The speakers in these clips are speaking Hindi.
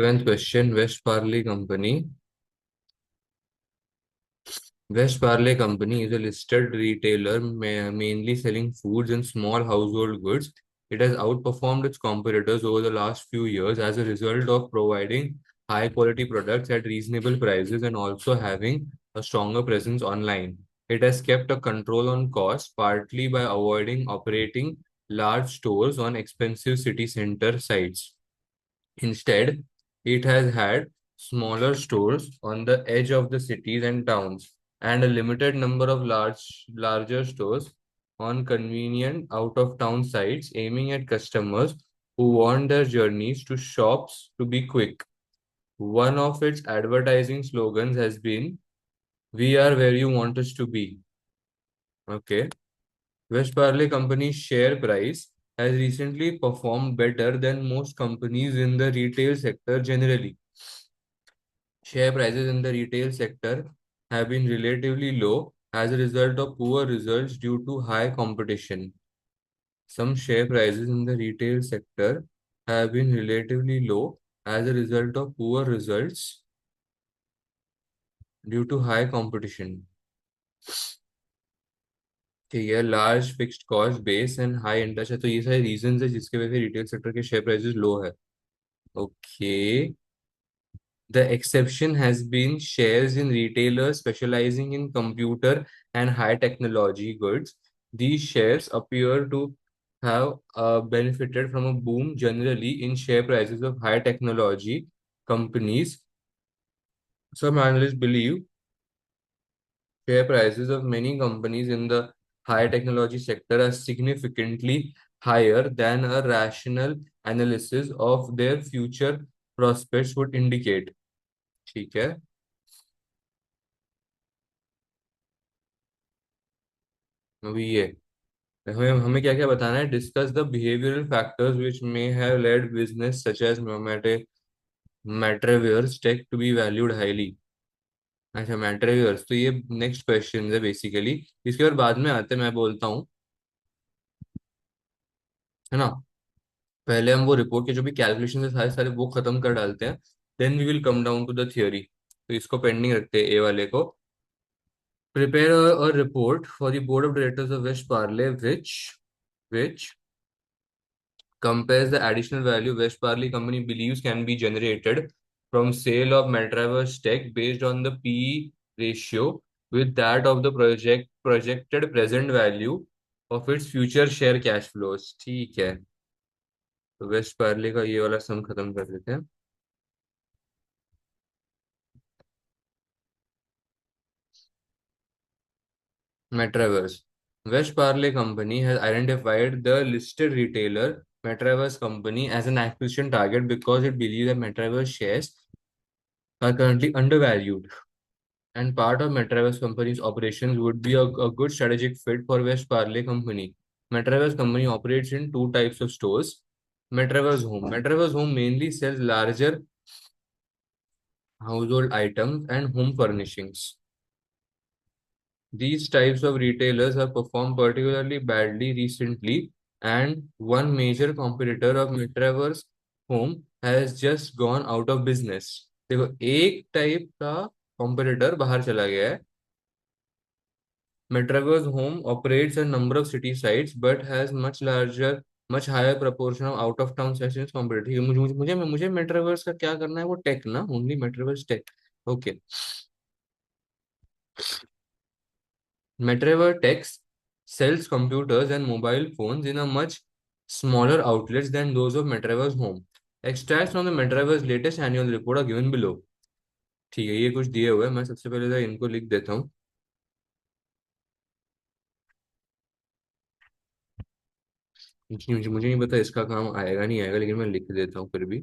Seventh question. West Parle Company is a listed retailer mainly selling foods and small household goods. It has outperformed its competitors over the last few years as a result of providing high quality products at reasonable prices and also having a stronger presence online. It has kept a control on costs, partly by avoiding operating large stores on expensive city center sites. Instead, it has had smaller stores on the edge of the cities and towns, and a limited number of larger stores on convenient out-of-town sites, aiming at customers who want their journeys to shops to be quick. One of its advertising slogans has been, "We are where you want us to be." Okay. West Parle Company's share price has recently performed better than most companies in the retail sector generally. Share prices in the retail sector have been relatively low as a result of poor results due to high competition. Some share prices in the retail sector have been relatively low as a result of poor results due to high competition. ठीक है, large fixed cost base and high interest है, तो ये सारे रीजंस है जिसके वजह से रिटेल सेक्टर के शेयर प्राइसेस लो है. Okay. The exception has been shares in retailers specializing in computer and high technology goods. These shares appear to have benefited from a boom generally in share prices of high technology companies. Some analysts believe share prices of many companies in the high technology sector are significantly higher than a rational analysis of their future prospects would indicate. ठीक है. अभी ये हमें हमें क्या क्या बताना है. Discuss the behavioural factors which may have led business such as Metraverse Tech to be valued highly. अच्छा, मैट्रेवियर्स, तो ये नेक्स्ट क्वेश्चन है बेसिकली. इसके बाद में आते हैं, मैं बोलता हूँ, है ना. पहले हम वो रिपोर्ट के जो भी कैलकुलेशन है सारे सारे वो खत्म कर डालते हैं. Then we will come down to the theory. तो इसको पेंडिंग रखते हैं, ए वाले को. Prepare a report for the board of directors of West Parley which compares the additional value West Parley Company believes can be generated from sale of Metraverse Tech based on the PE ratio with that of the projected present value of its future share cash flows. ठीक है. तो वेस्ट पार्ले का ये वाला सम खत्म कर देते हैं. Metaverse. West Parley Company has identified the listed retailer Metaverse Company as an acquisition target because it believes that Metaverse shares are currently undervalued, and part of Metraverse Company's operations would be a good strategic fit for West Parley Company. Metraverse Company operates in two types of stores. Metraverse Home. Metraverse Home mainly sells larger household items and home furnishings. These types of retailers have performed particularly badly recently, and one major competitor of Metaverse Home has just gone out of business. देखो, एक टाइप का कॉम्पिटिटर बाहर चला गया है. Metaverse Home operates a number of city sites but has much higher proportion of out of town sessions compared. ठीक है, मुझे Metaverse का क्या करना है, वो टेक ना, only Metaverse Tech. Okay. Metaverse Tech sells computers and mobile phones in a much smaller outlets than those of Metaverse Home. Extracts from the Metaverse latest annual report are given below. ठीक है, ये कुछ दिए हुए हैं, मैं सबसे पहले तो इनको लिख देता हूँ. मुझे नहीं पता इसका काम आएगा नहीं आएगा, लेकिन मैं लिख देता हूँ फिर भी.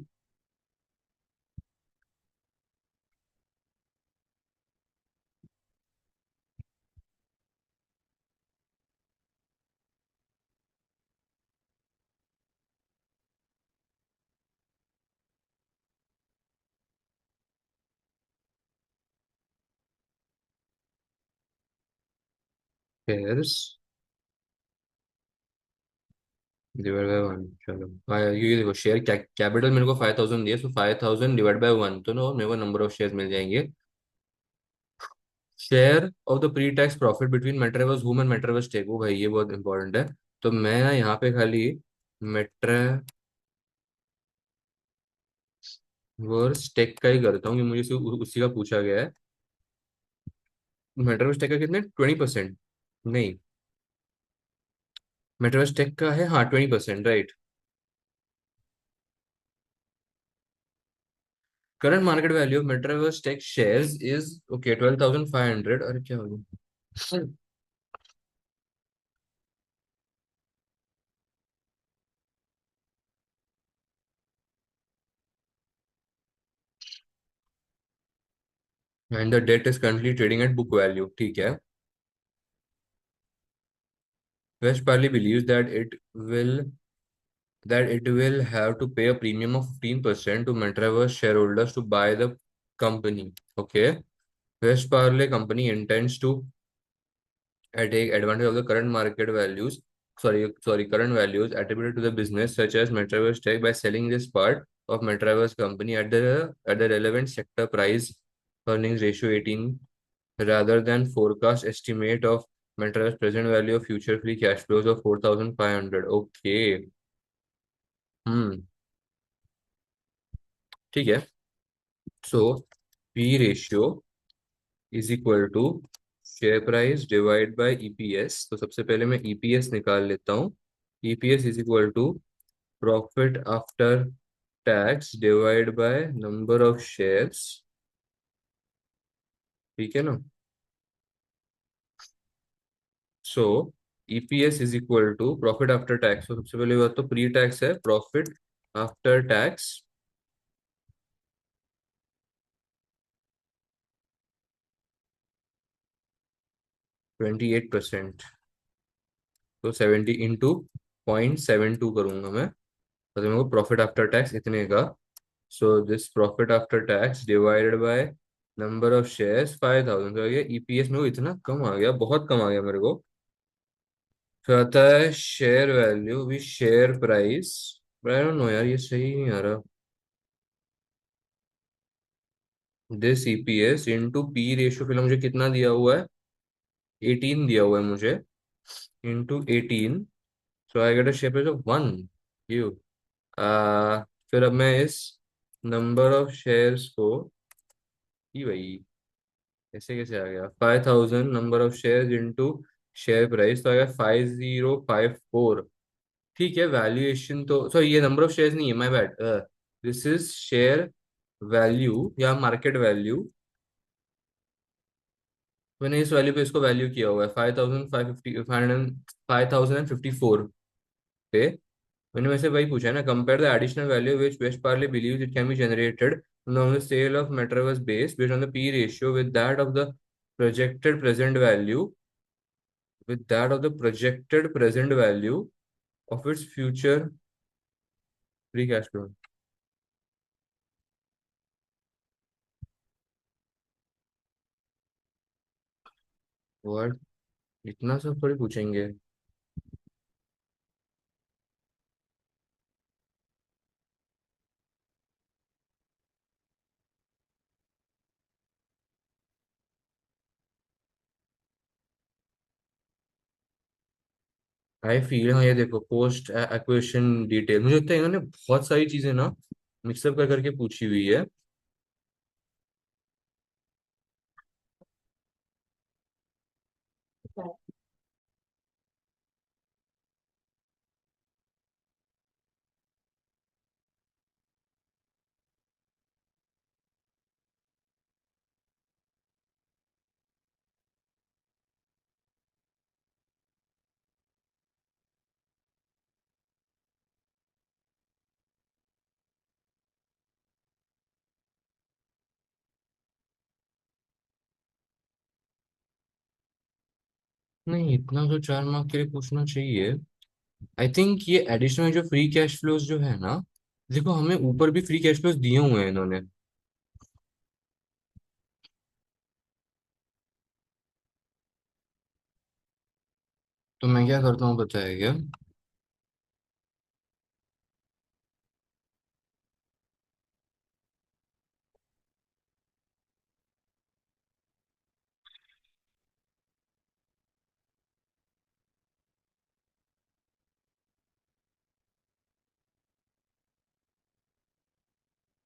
Pairs डिवाइड बाय वन, चलो ये देखो शेयर कैपिटल मेरे को 5,000 दिया, सो 5,000 डिवाइड बाय वन, तो नो मेरे को नंबर ऑफ शेयर्स मिल जाएंगे। Share of the pre tax profit between Metraverse Voom and Metraverse Tech, वो भाई ये बहुत इंपॉर्टेंट है। तो मैं ना यहाँ पे खाली मेट्रावर्स टेक का ही करता हूँ कि मुझे उसी का पूछा गया है। मेट्रावर्स टेक का कितने, 20%? नहीं, मेट्रावर्स टेक का है हाँ 20%, right. Current market value of Metraverse Tech shares is okay 12,500। अरे क्या हो गया, and the debt is currently trading at book value, ठीक है। West Parley believes that it will have to pay a premium of 15% to Metraverse shareholders to buy the company. Okay. West Parley company intends to take advantage of the current market values, current values attributed to the business, such as Metraverse Tech, by selling this part of Metraverse company at the relevant sector price earnings ratio 18, rather than forecast estimate of Metraverse present value of future free cash flows of 4,500. Okay. Hmm. ठीक है। So P ratio is equal to share price divide by EPS. तो सबसे पहले मैं ईपीएस निकाल लेता हूँ। EPS is equal to profit after tax divide by number of shares, ठीक है ना। So EPS is equal to profit after tax, तो सबसे पहले बात तो प्री टैक्स है, प्रॉफिट आफ्टर टैक्स 28%, तो 70 इंटू 0.72 करूंगा मैं, तो मेरे को प्रॉफिट आफ्टर टैक्स इतने का। So this profit after tax divided by number of shares 5,000, तो आ गया ईपीएस में, वो इतना कम आ गया, बहुत कम आ गया मेरे को। फिर आता है शेयर वैल्यू भी share price, but I don't know यार, ये सही नहीं आ रहा। This EPS into P ratio, फिलहाल मुझे कितना दिया हुआ है, 18 दिया हुआ है मुझे, into 18, so I get a share price of 1 you. फिर अब मैं इस नंबर ऑफ शेयर्स को, ही भाई ऐसे कैसे आ गया, 5,000 number of share into share price, तो आ गया 5,054। ठीक है, वैल्यूएशन तो सॉरी, ये नंबर ऑफ शेयर्स नहीं है, my bad. This is share value या मार्केट वैल्यू। मैंने इस वैल्यू पे इसको वैल्यू किया हुआ है 5,054 पे। मैंने वैसे वही पूछा है ना, compare the additional value which West Parley believes it can be generated on the sale of metaverse base based on the P ratio with that of the projected present value of its future free cash flow. What? इतना सब थोड़ी पूछेंगे। आई फील, हाँ ये देखो पोस्ट एक्विजिशन डिटेल, मुझे लगता है इन्होंने बहुत सारी चीजें ना मिक्सअप कर करके पूछी हुई है। नहीं, इतना तो 4 मार्क के लिए पूछना चाहिए। आई थिंक ये एडिशनल जो फ्री कैश फ्लोज जो है ना, देखो हमें ऊपर भी फ्री कैश फ्लोज दिए हुए हैं इन्होंने। तो मैं क्या करता हूँ बताया क्या,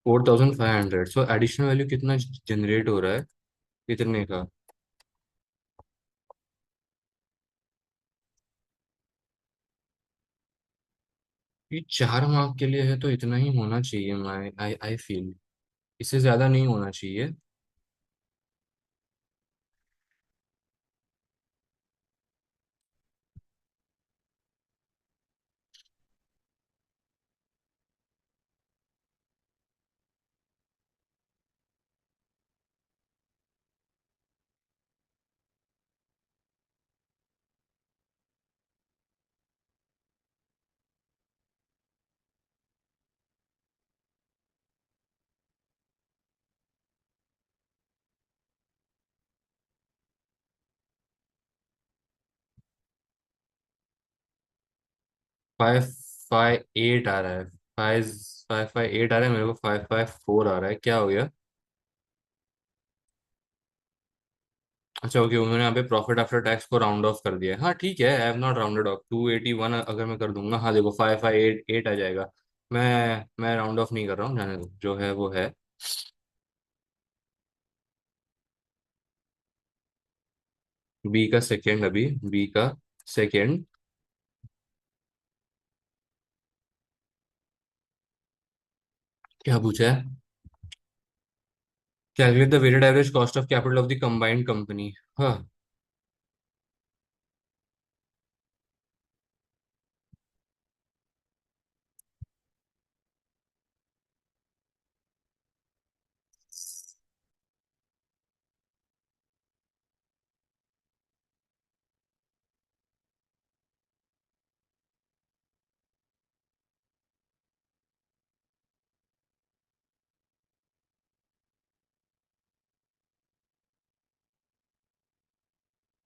4500, सो एडिशनल वैल्यू कितना जनरेट हो रहा है, कितने का? ये 4 मार्क के लिए है तो इतना ही होना चाहिए, मैं आई आई फील इससे ज्यादा नहीं होना चाहिए। 558 आ रहा है। 558 आ रहा है, मेरे को 554 आ रहा है, क्या हो गया? अच्छा ओके, उन्होंने यहाँ पे प्रॉफिट आफ्टर टैक्स को राउंड ऑफ कर दिया है। हाँ ठीक है, I have not rounded off 281, अगर मैं कर दूंगा, हाँ देखो 5588 आ जाएगा। मैं राउंड ऑफ नहीं कर रहा हूँ, जाने दो, जो है वो है। बी का सेकेंड, अभी बी का सेकेंड। क्या पूछा है? Calculate the weighted average cost of capital of the combined company. हाँ।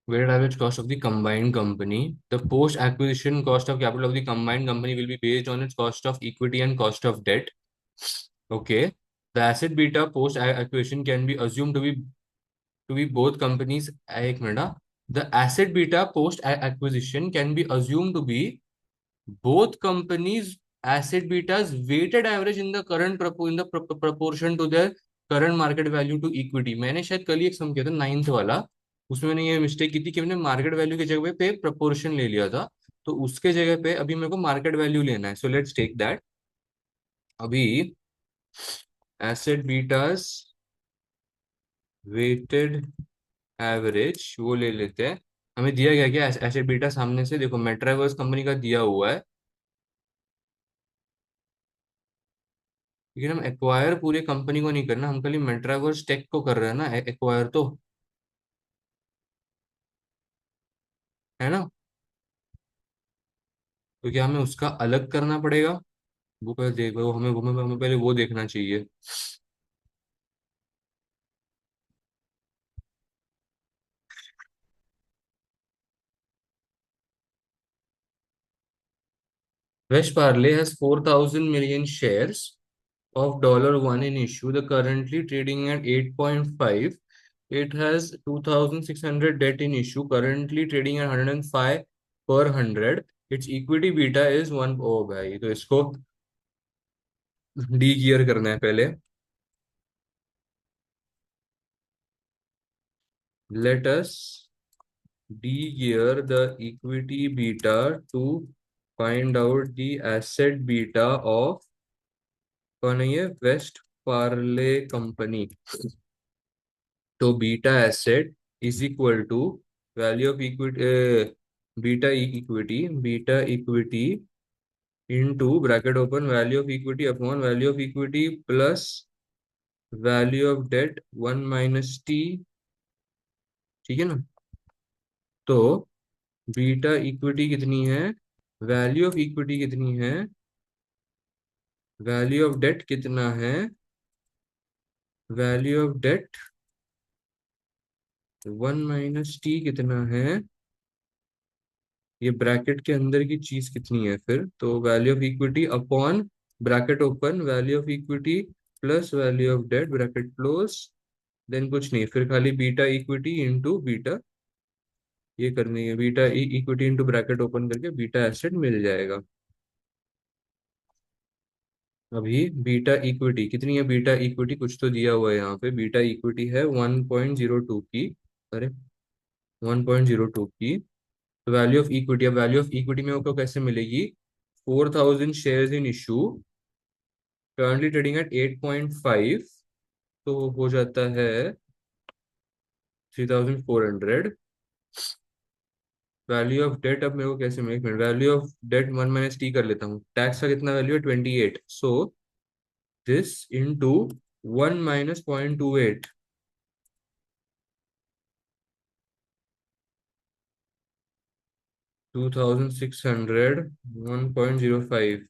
Weighted average cost of the combined company. The post-acquisition cost of capital of the combined company will be based on its cost of equity and cost of debt. Okay. The asset beta post-acquisition can be assumed to be both companies. एक मिनट हाँ. The asset beta post-acquisition can be assumed to be both companies asset betas weighted average in the current proportion to their current market value to equity. मैंने शायद कल ही एक सम किया था, नाइन्थ वाला। उसमें मैंने ये मिस्टेक की थी कि मैंने मार्केट वैल्यू की जगह पे प्रपोर्शन ले लिया था। तो उसके जगह पे अभी मेरे को मार्केट वैल्यू लेना है, सो लेट्स टेक दैट। अभी एसेट बीटास वेटेड एवरेज वो ले लेते हैं। हमें दिया गया क्या एसेट बीटा, सामने से देखो मेट्रावर्स कंपनी का दिया हुआ है। लेकिन हम एक्वायर पूरे कंपनी को नहीं करना, हम खाली मेट्रावर्स टेक को कर रहे हैं ना एक्वायर तो, है ना? तो क्या हमें उसका अलग करना पड़ेगा? वो पहले देखो, हमें पहले वो देखना चाहिए। West Parley has 4,000 million shares of $1 in issue. The currently trading at 8.5. It has 2,600 debt in issue, currently trading at 105 per 100. Its equity beta is 1। ओ भाई, तो इसको डी गियर करना है पहले। Let us de-gear the equity beta to find out the asset beta of कौन है ये, वेस्ट पार्ले कंपनी। तो beta asset is equal to value of equity, beta equity into bracket open value of equity upon value of equity plus value of debt 1 - T. ठीक है ना? तो बीटा इक्विटी कितनी है, वैल्यू ऑफ इक्विटी कितनी है, वैल्यू ऑफ डेट कितना है, वैल्यू ऑफ डेट 1 - टी कितना है, ये ब्रैकेट के अंदर की चीज कितनी है फिर, तो value of equity upon bracket open value of equity plus value of debt bracket close, then कुछ नहीं, फिर खाली बीटा इक्विटी इंटू बीटा, ये करनी है, beta equity into bracket open करके बीटा एसेट मिल जाएगा। अभी बीटा इक्विटी कितनी है, बीटा इक्विटी कुछ तो दिया हुआ है यहाँ पे, बीटा इक्विटी है 1.02 की। अरे 1.02 की। तो वैल्यू ऑफ इक्विटी, अब वैल्यू ऑफ इक्विटी में वो कैसे मिलेगी? 4,000 shares in issue, currently trading eight 8.5, तो हो जाता है 3,400। वैल्यू ऑफ डेट, अब मेरे को कैसे मिले, वैल्यू ऑफ डेट 1 - टी कर लेता हूँ, टैक्स का कितना वैल्यू है 28, सो दिस इंटू 1 - 0.28, 2,600, 1.05।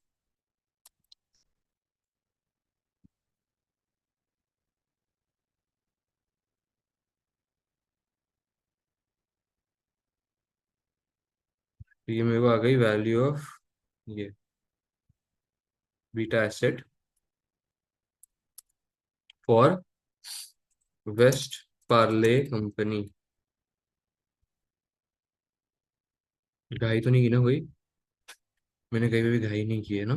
तो ये मेरे को आ गई वैल्यू ऑफ ये beta asset for West Parley company. घाई तो नहीं की ना कोई? मैंने कहीं पे भी घाई नहीं की है ना?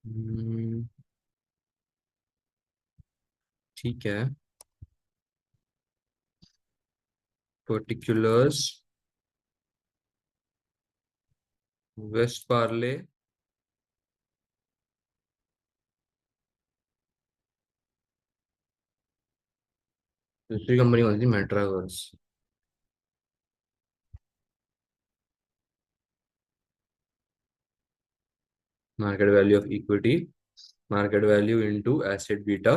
हम्म, ठीक है। पर्टिकुलर्स वेस्ट पार्ले, दूसरी कंपनी कौन सी, Metraverse. Market value of equity, market value into asset beta.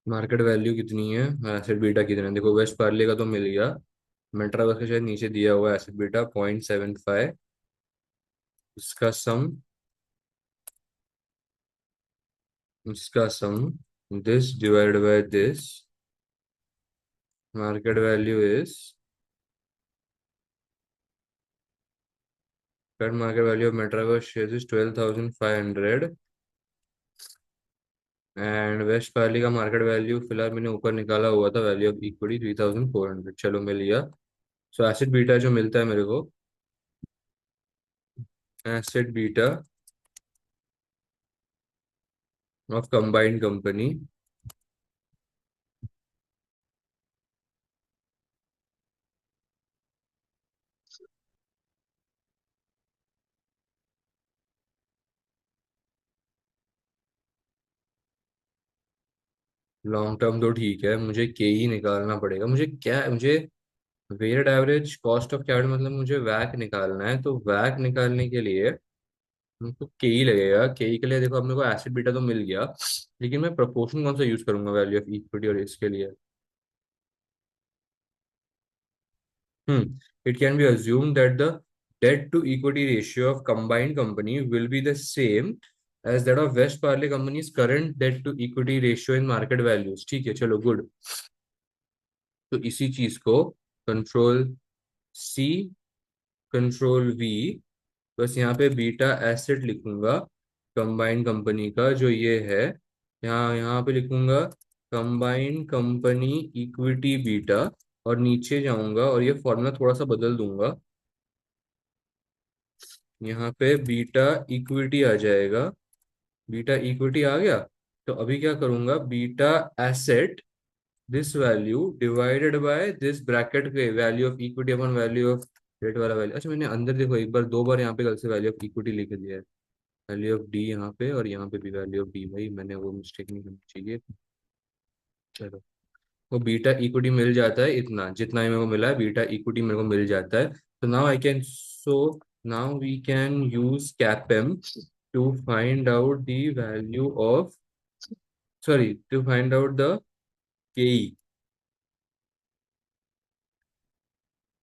Market value कितनी है, एसेट बीटा कितना है, देखो वेस्ट पार्ले का तो मिल गया, मेट्रावर्स का शायद नीचे दिया हुआ है, एसेट बीटा 0.75, इसका सम, इसका sum, this divided by this, market value is, current market value of Metraverse shares is 12,500, and West Parley का मार्केट वैल्यू फिलहाल मैंने ऊपर निकाला हुआ था, वैल्यू ऑफ इक्विटी 3,400, चलो मिल गया। सो एसिड बीटा जो मिलता है मेरे को, acid beta of combined company, long term तो ठीक है, मुझे के ही निकालना पड़ेगा, मुझे क्या, मुझे weighted average cost of capital, मतलब मुझे वैक निकालना है, तो वैक निकालने के लिए हमको के ही लगेगा, के ही के लिए देखो अब मेरे को एसिड बीटा तो मिल गया, लेकिन मैं प्रोपोर्शन कौन सा यूज करूंगा वैल्यू ऑफ इक्विटी और इसके लिए? It can be assumed that the debt to equity ratio of combined company will be the same as that of West Parley Company's current debt to equity ratio in market values। ठीक है, चलो गुड। तो इसी चीज को कंट्रोल सी, कंट्रोल वी, बस यहाँ पे बीटा एसेट लिखूंगा कंबाइंड कंपनी का, जो ये है, यहाँ यहाँ पे लिखूंगा कंबाइंड कंपनी इक्विटी बीटा, और नीचे जाऊंगा और ये फॉर्मूला थोड़ा सा बदल दूंगा, यहाँ पे बीटा इक्विटी आ जाएगा, बीटा इक्विटी आ गया। तो अभी क्या करूंगा, beta asset this value divided by this bracket के value of equity upon value of debt वाला वैल्यू, अच्छा मैंने अंदर देखो एक बार दो बार यहाँ पे गलत से वैल्यू ऑफ इक्विटी लिख दिया है, वैल्यू ऑफ डी यहाँ पे और यहाँ पे भी वैल्यू ऑफ डी, भाई मैंने वो मिस्टेक नहीं करनी चाहिए। चलो, वो बीटा इक्विटी मिल जाता है, इतना जितना ही मेरे को मिला है बीटा इक्विटी मेरे को मिल जाता है। तो now I can, so now we can use CAPM to find out the value of, sorry to find out the K E.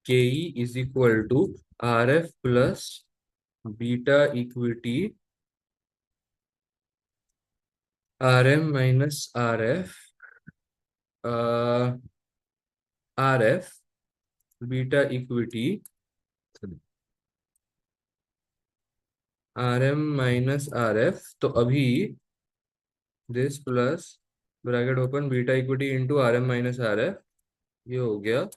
K E is equal to R F plus beta equity, R M minus are F बीटा equity, R M minus R F. तो अभी this plus bracket open beta equity into R M minus are F, ये हो गया।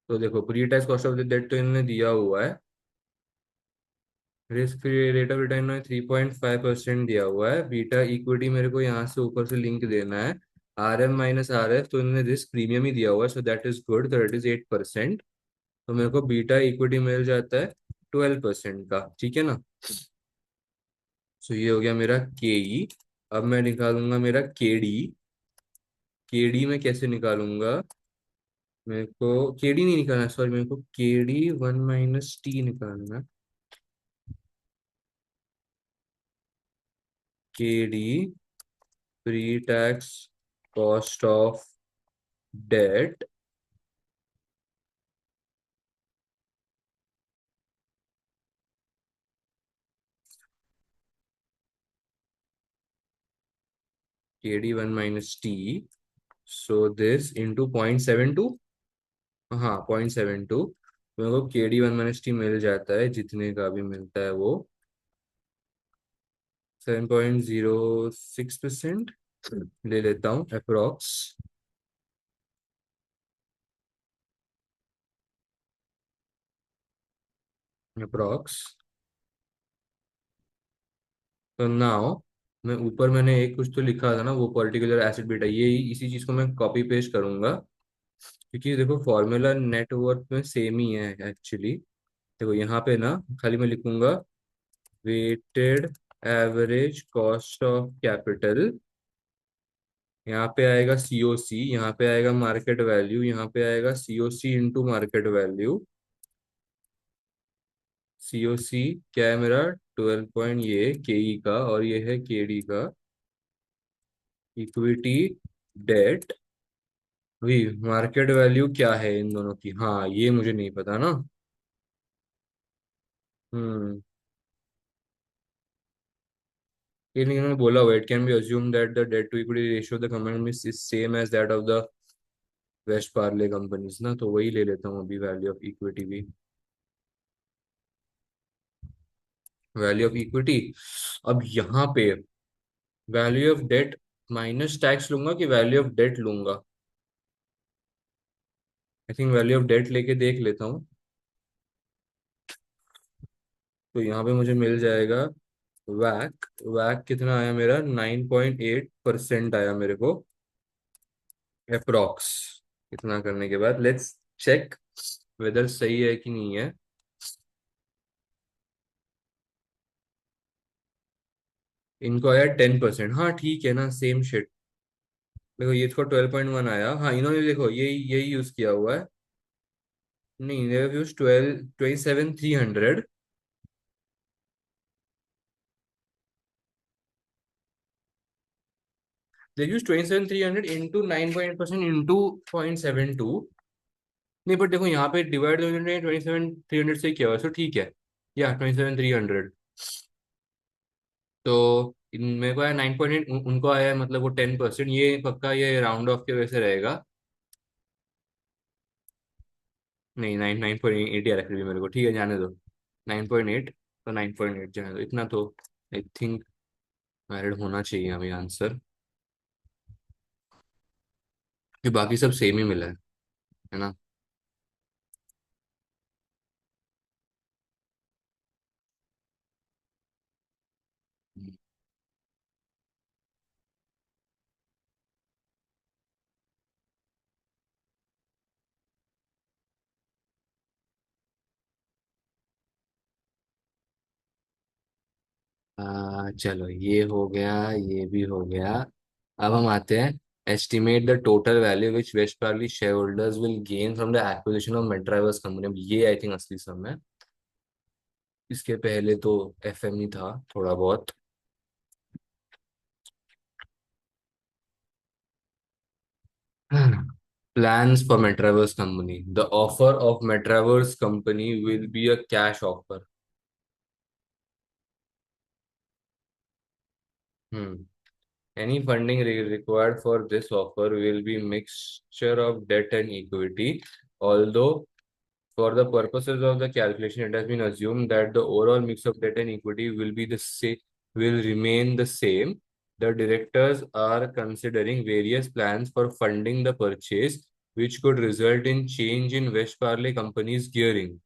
तो देखो pre tax cost of the date तो इन्होंने दिया हुआ है, risk free rate of return में 3.5% दिया हुआ है, बीटा इक्विटी मेरे को यहाँ से ऊपर से लिंक देना है, R M minus R F तो इन्होंने रिस्क प्रीमियम ही दिया हुआ है, so that is good, that is 8%। तो मेरे को बीटा इक्विटी मिल जाता है 12% का, ठीक है ना। सो ये हो गया मेरा के ई। अब मैं निकालूंगा मेरा के डी। के डी में कैसे निकालूंगा, मेरे को के डी नहीं निकालना, सॉरी, मेरे को K D one minus T निकालना। K D pre tax cost of debt K D one minus T, so this into 0.72। हाँ 0.72। मेरे को K D one minus T मिल जाता है, जितने का भी मिलता है वो 7.06% ले लेता हूँ अप्रोक्स। अप्रोक्स। तो नाउ मैं ऊपर मैंने एक कुछ तो लिखा था ना, वो पर्टिकुलर एसिड बीटा, ये इसी चीज को मैं कॉपी पेस्ट करूंगा, क्योंकि देखो फॉर्मूला नेटवर्क में सेम ही है एक्चुअली। देखो यहाँ पे ना खाली मैं लिखूंगा weighted average cost of capital, यहाँ पे आएगा सीओसी, यहाँ पे आएगा मार्केट वैल्यू, यहाँ पे आएगा COC into market value. COC क्या है मेरा, 12 पॉइंट ये केई का, और ये है केडी का। इक्विटी डेट, वही मार्केट वैल्यू क्या है इन दोनों की, हाँ ये मुझे नहीं पता ना। हम्म। ये नहीं, उन्होंने बोला हुआ it can be assume that the debt to equity ratio of the company is same as that of the West Parley companies ना, तो वही ले लेता हूँ अभी वैल्यू ऑफ इक्विटी भी। वैल्यू ऑफ इक्विटी, अब यहाँ पे value of debt minus tax लूंगा कि वैल्यू ऑफ डेट लूंगा, I think value of debt लेके देख लेता हूँ। तो यहाँ पे मुझे मिल जाएगा वैक, वैक कितना आया मेरा, 9.8% आया मेरे को अप्रोक्स। इतना करने के बाद लेट्स चेक वेदर सही है कि नहीं है। इनको आया 10%, हाँ ठीक है ना, सेम शिट। देखो ये इसको 12.1 आया, हाँ इन्होंने देखो यही यही यूज किया हुआ है। नहीं, they have used 27,300। they use 27,300 into 9.8% into 0.72। नहीं बट देखो यहाँ पे डिवाइड 27,300 से क्या हुआ, सो ठीक है, या 27,300। तो मेरे को आया 9.8, उनको आया है, मतलब वो 10%, ये पक्का ये राउंड ऑफ के वजह से रहेगा। नहीं 9.8 या रख भी मेरे को, ठीक है जाने दो 9.8। तो 9.8 जाने दो, इतना तो आई थिंक वैलिड होना चाहिए अभी आंसर, कि बाकी सब सेम ही मिला है ना। चलो ये हो गया, ये भी हो गया। अब हम आते हैं estimate the total value which West Parley shareholders will gain from the acquisition of Metraverse company. अब ये आई थिंक असली सम है, इसके पहले तो एफएम ही था थोड़ा बहुत। Plans for Metaverse company. The offer of Metaverse company will be a cash offer. Hmm. Any funding required for this offer will be mixture of debt and equity. Although, for the purposes of the calculation, it has been assumed that the overall mix of debt and equity will be the same, will remain the same. The directors are considering various plans for funding the purchase, which could result in change in West Parley Company's gearing.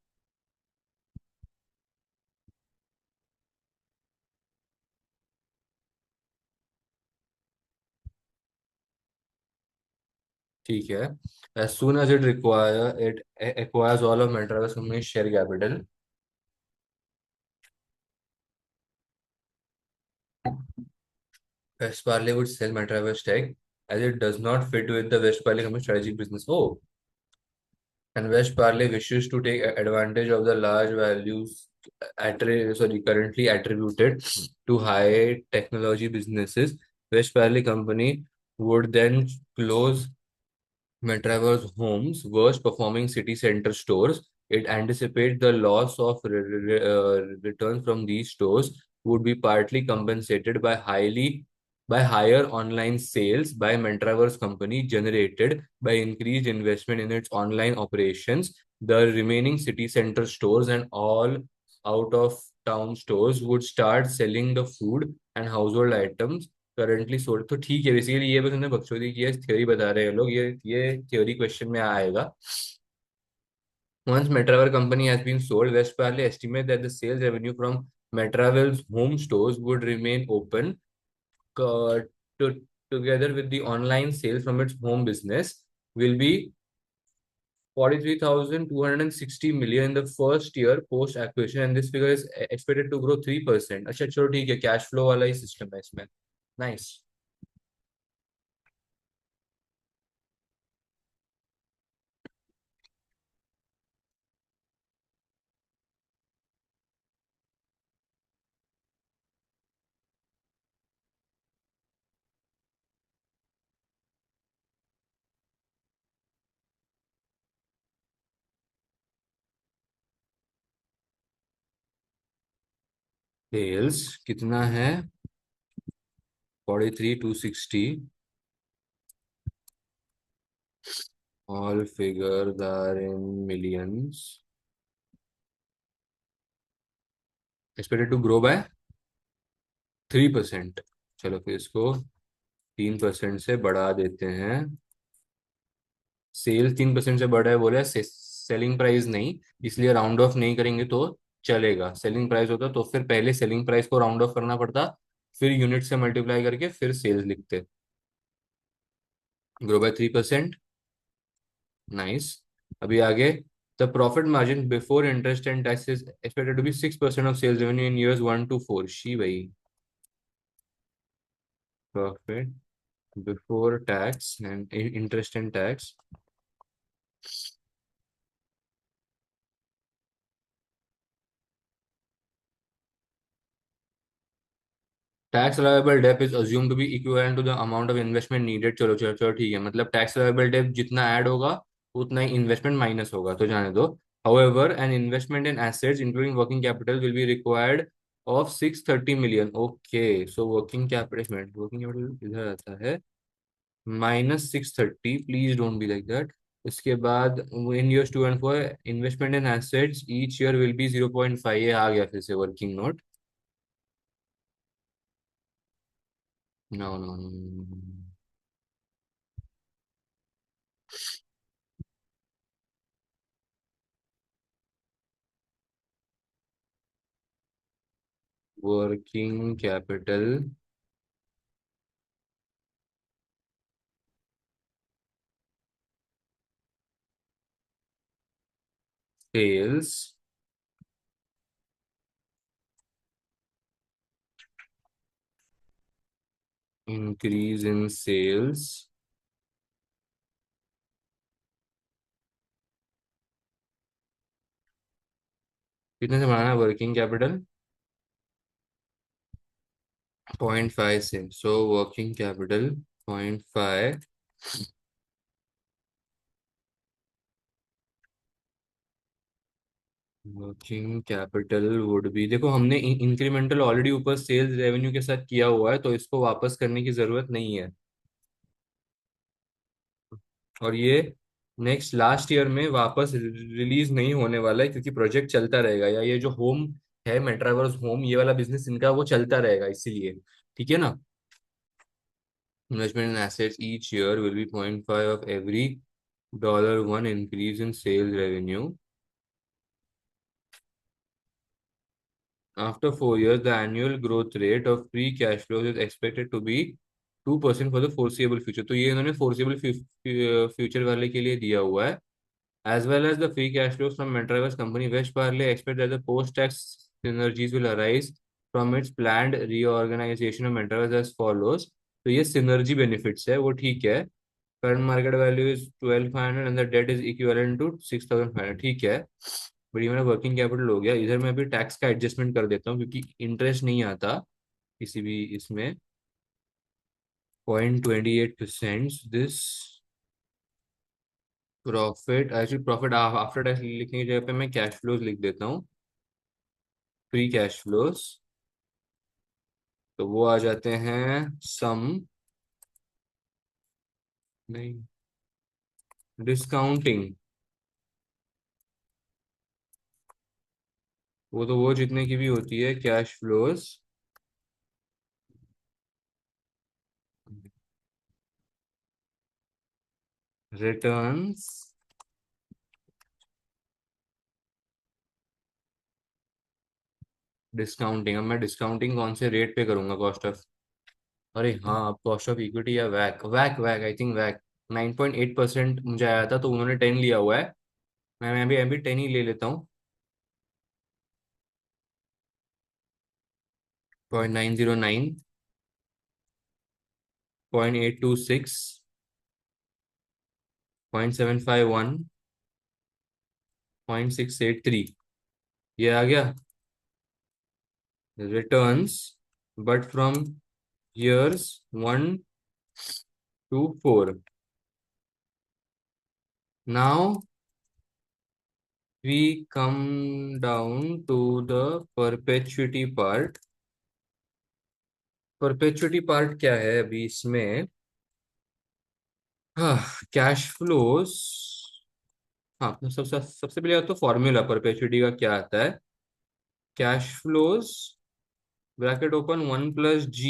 ठीक है. As soon as it acquires all of Metaverse company's share capital, West Parley would sell Metaverse tech as it does not fit with the West Parley company's strategic business. Oh, and West Parley wishes to take advantage of the large values currently attributed to high technology businesses. West Parley company would then close Metraverse Homes' worst performing city center stores. It anticipates the loss of returns from these stores would be partly compensated by higher online sales by Metraverse company generated by increased investment in its online operations. The remaining city center stores and all out of town stores would start selling the food and household items currently sold. तो ठीक है, बेसिकली ये बस उन्हें बकचोदी की है, थ्योरी बता रहे हैं लोग. ये थ्योरी क्वेश्चन में आएगा. Once Metravel company has been sold, West Valley estimate that the sales revenue from Metravel's home stores would remain open uh, to, together with the online sales from its home business will be 43,260 million in the first year post acquisition, and this figure is expected to grow 3%. अच्छा चलो ठीक है, कैश फ्लो वाला ही सिस्टम है इसमें. नाइस. सेल्स कितना है? 43,260. All figures are in millions. Expected to grow by 3%. चलो फिर इसको 3% से बढ़ा देते हैं. सेल 3% से बढ़ा है बोले, सेलिंग प्राइस नहीं, इसलिए राउंड ऑफ नहीं करेंगे तो चलेगा. सेलिंग प्राइस होता तो फिर पहले सेलिंग प्राइस को राउंड ऑफ करना पड़ता, फिर यूनिट से मल्टीप्लाई करके फिर सेल्स लिखते. Grow by 3%. नाइस. अभी आगे. The profit margin before interest and taxes expected to be 6% of sales revenue in years 1 to 4. She भाई. Profit before tax and interest and tax. Tax allowable debt is assumed to be equivalent to the amount of investment needed. चलो चलो चलो ठीक है, मतलब टैक्स allowable debt जितना ऐड होगा उतना ही इन्वेस्टमेंट माइनस होगा, तो जाने दो. However, an investment in assets including working capital will be required of 630 million. Okay, so working capital इधर आता है -630. Please don't be like that. इसके बाद in years 2 and 4 investment in assets each year will be 0.5. ये आ गया फिर से working note. No no. Working capital sales increase in sales कितने से बढ़ाना है वर्किंग कैपिटल? 0.5 से. So working capital 0.5 working capital would be, देखो हमने इंक्रीमेंटल ऑलरेडी ऊपर सेल्स रेवेन्यू के साथ किया हुआ है, तो इसको वापस करने की जरूरत नहीं है। और ये नेक्स्ट लास्ट ईयर में वापस रिलीज नहीं होने वाला है, क्योंकि प्रोजेक्ट चलता रहेगा, या ये जो होम है मेटावर्स होम, ये वाला बिजनेस इनका वो चलता रहेगा इसीलिए। ठीक है ना। Investment in assets each year will be 0.5 of every $1 increase in sales revenue. After 4 years, the annual growth rate of free cash flows is expected to be 2% for the foreseeable future. तो ये इन्होंने foreseeable future वाले के लिए दिया हुआ है। As well as the free cash flows from Metaverse company, West Parley expect that the post-tax synergies will arise from its planned reorganization of Metaverse as follows. तो ये synergy benefits है, वो ठीक है। Current market value is 12,500 and the debt is equivalent to 6,500, ठीक है। बट ये मेरा वर्किंग कैपिटल हो गया। इधर मैं अभी टैक्स का एडजस्टमेंट कर देता हूँ, क्योंकि इंटरेस्ट नहीं आता किसी भी इसमें। 0.28% this profit, actually profit after tax लिखने की जगह पे मैं कैश फ्लोज लिख देता हूँ, फ्री कैश फ्लोज। तो वो आ जाते हैं सम, नहीं, डिस्काउंटिंग। वो तो वो जितने की भी होती है कैश फ्लोज, रिटर्न्स, डिस्काउंटिंग। अब मैं डिस्काउंटिंग कौन से रेट पे करूंगा, कॉस्ट ऑफ, अरे हाँ, अब कॉस्ट ऑफ इक्विटी या वैक, वैक वैक आई थिंक वैक। 9.8% मुझे आया था, तो उन्होंने 10 लिया हुआ है। मैं भी अभी 10 ही ले लेता हूँ। 0.909, 0.826, 0.751, 0.683, ये आ गया returns, but from years 1 to 4। Now we come down to the perpetuity part। परपेचुअटी part क्या है अभी इसमें। हाँ, कैश फ्लोज। हाँ, तो सबसे पहले तो फॉर्मूला परपेचुअटी का क्या आता है। Cash flows, bracket open, 1 + G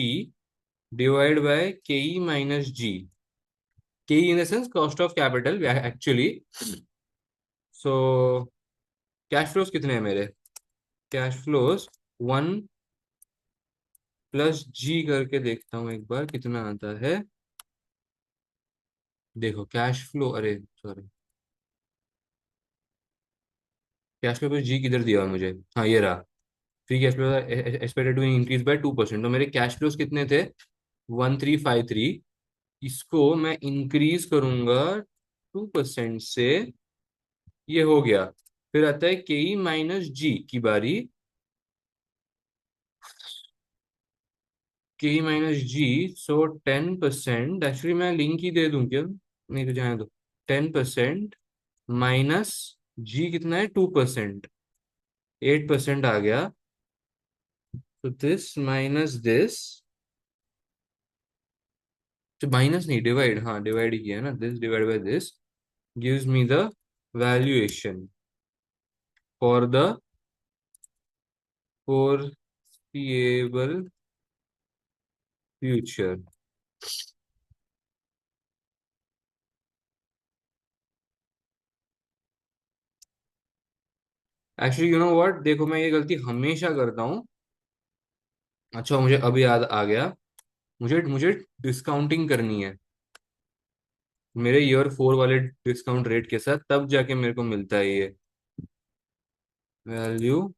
divide by KE - G। के in the sense cost of capital actually. So cash flows कितने हैं मेरे, कैश फ्लोज 1 + G करके देखता हूँ एक बार कितना आता है। देखो कैश फ्लो, अरे सॉरी, कैश फ्लो पे जी किधर दिया हुआ है मुझे, हाँ ये रहा। Free cash flow expected to increase by 2%, तो मेरे कैश फ्लोज कितने थे, 1353। इसको मैं इंक्रीज करूंगा 2% से, ये हो गया। फिर आता है KE - G की बारी। KE - G, सो 10%, एक्चुअली मैं लिंक ही दे दूं क्या, नहीं तो जाने दो। 10% माइनस जी कितना है, 2%, 8% आ गया। तो दिस माइनस दिस, तो माइनस नहीं, डिवाइड, हाँ डिवाइड ही किया है ना, this divide by this gives me the valuation for the foreseeable future. Actually you know what, देखो मैं ये गलती हमेशा करता हूँ। अच्छा, मुझे अभी याद आ गया, मुझे मुझे डिस्काउंटिंग करनी है मेरे ईयर 4 वाले डिस्काउंट रेट के साथ, तब जाके मेरे को मिलता है ये वैल्यू।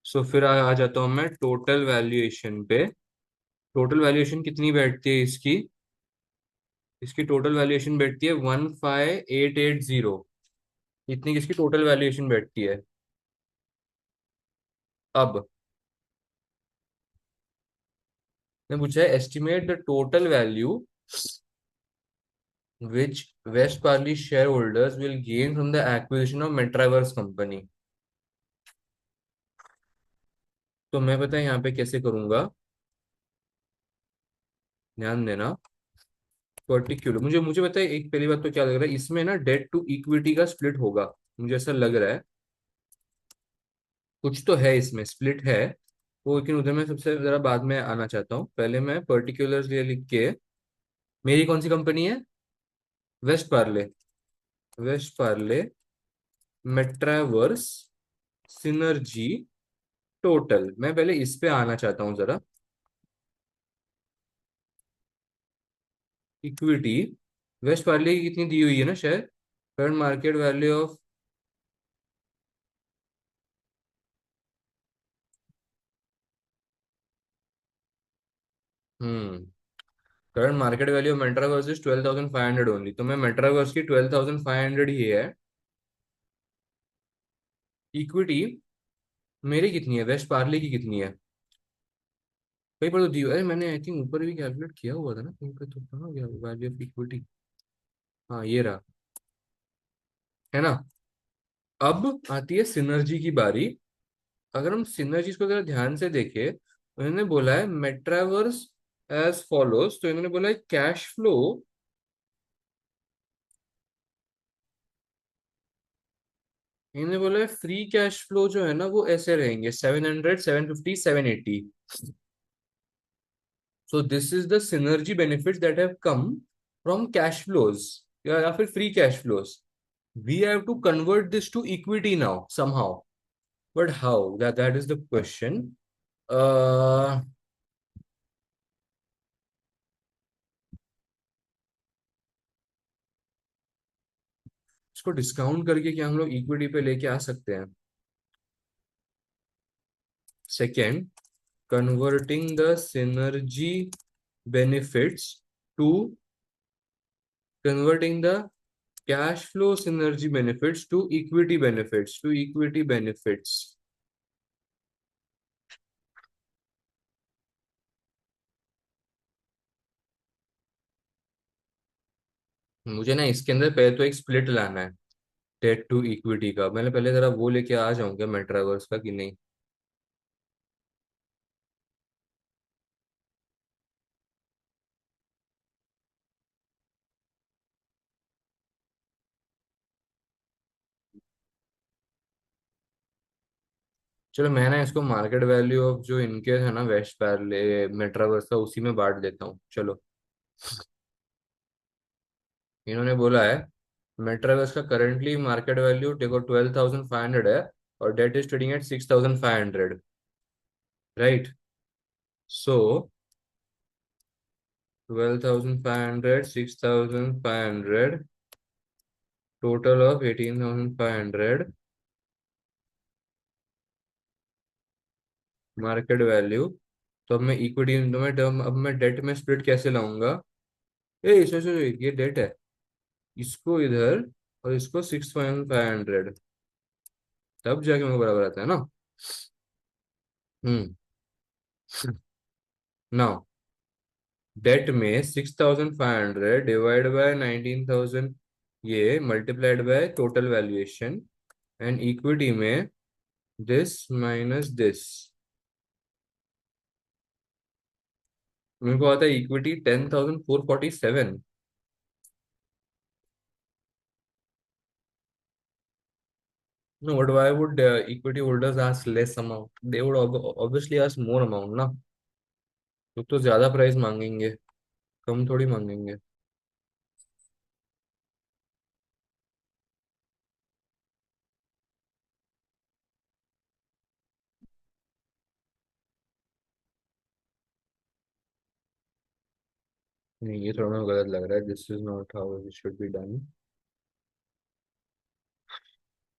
सो फिर आ जाता हूँ मैं टोटल वैल्यूएशन पे। टोटल वैल्यूएशन कितनी बैठती है इसकी, इसकी टोटल वैल्यूएशन बैठती है 15,880। इतनी किसकी टोटल वैल्यूएशन बैठती है। अब मैं पूछा है estimate the total value which West Parley shareholders will gain from the acquisition of Metraverse company. तो मैं पता है यहाँ पे कैसे करूंगा, ध्यान देना। पर्टिकुलर मुझे मुझे पता है, एक पहली बात तो क्या लग रहा है इसमें ना, डेट टू इक्विटी का स्प्लिट होगा, मुझे ऐसा लग रहा है। कुछ तो है इसमें, स्प्लिट है वो, लेकिन उधर मैं सबसे जरा बाद में आना चाहता हूँ। पहले मैं पर्टिकुलर्स ये लिख के, मेरी कौन सी कंपनी है? West Parley. West Parley Metraverse synergy total, मैं पहले इस पे आना चाहता हूँ जरा। इक्विटी वेस्ट पार्ले की कितनी दी हुई है ना share? Current market value of, hmm current market value of Metraverse is 12,500 only, तो मैं मेट्रावर्स की 12,500 ही है। इक्विटी मेरी कितनी है, वेस्ट पार्ले की कितनी है? कहीं पर तो दी, अरे मैंने आई थिंक ऊपर भी कैलकुलेट किया हुआ था ना कहीं पे, तो कहाँ गया वैल्यू ऑफ इक्विटी? हाँ ये रहा, है ना। अब आती है सिनर्जी की बारी। अगर हम सिनर्जीज को जरा ध्यान से देखें, तो इन्होंने बोला है मेट्रावर्स एज फॉलोज, तो इन्होंने बोला है कैश फ्लो, इन्होंने बोला है फ्री कैश फ्लो जो है ना वो ऐसे रहेंगे 700, 750, 780। So this is the synergy benefits that have come from cash flows, या फिर free cash flows. We have to convert this to equity now somehow, but how, that is the question. इसको डिस्काउंट करके क्या हम लोग इक्विटी पे लेके आ सकते हैं? Second, converting the synergy benefits to, converting the cash flow synergy benefits to equity benefits, to equity benefits। मुझे ना इसके अंदर पहले तो एक स्प्लिट लाना है, डेट टू इक्विटी का। मैंने पहले जरा वो लेके आ जाऊंगा मेट्रावर्स का कि नहीं। चलो मैं ना इसको मार्केट वैल्यू ऑफ जो इनके है ना वेस्ट पैरले मेट्रावर्स का, उसी में बांट देता हूँ चलो। इन्होंने बोला है मेट्रावर्स का करंटली मार्केट वैल्यू देखो 12,500 है, और debt is trading at 6,500, right. So 12,500, 6,500, total of 18,500 market value. तो अब मैं इक्विटी, तो मैं अब मैं डेट में स्प्लिट कैसे लाऊंगा? ए सोचो, ये डेट है, इसको इधर और इसको 6,500, तब जाके मेरे को बराबर आता है ना। हम्म नाउ डेट में 6,500 डिवाइड बाय 19,000, ये multiplied by total valuation, and equity में दिस माइनस दिस। मेरे को आता है equity 10,447। No, but why would equity holders ask less amount? They would obviously ask more amount ना। तो ज्यादा प्राइस मांगेंगे, कम थोड़ी मांगेंगे। नहीं ये थोड़ा मेरे को गलत लग रहा है, this is not how it should be done.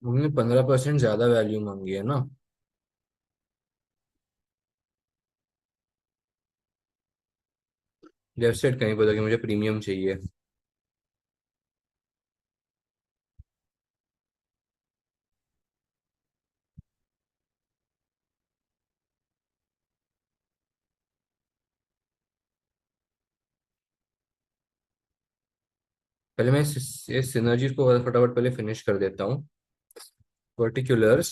उन्होंने 15% ज्यादा वैल्यू मांगी है ना। लेफ्ट साइड कहीं पता कि मुझे प्रीमियम चाहिए। पहले मैं ये सिनर्जीज को फटाफट पहले फिनिश कर देता हूँ। पर्टिकुलर्स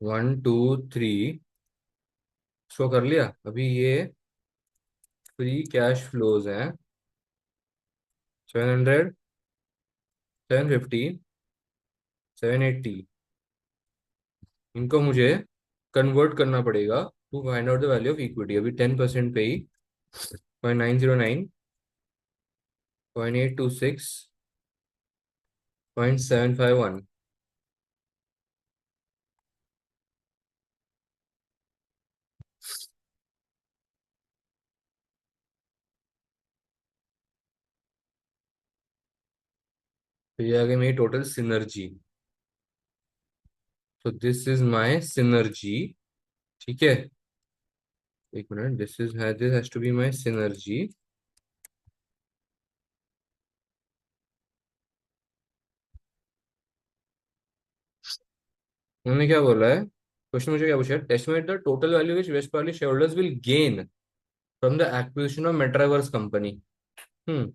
1 2 3 शो कर लिया। अभी ये फ्री कैश फ्लोज हैं 700, 750, 780। इनको मुझे कन्वर्ट करना पड़ेगा to find out the value of equity. अभी 10% पे ही 0.909, 0.826, 0.751। तो ये आ गई मेरी टोटल सिनर्जी। तो दिस इज माय सिनर्जी। ठीक है, एक minute, this has to be my synergy. उन्होंने क्या बोला है, क्वेश्चन मुझे क्या पूछा है, estimate the total value which West वाली shareholders will gain from the acquisition of Metaverse company. Hmm.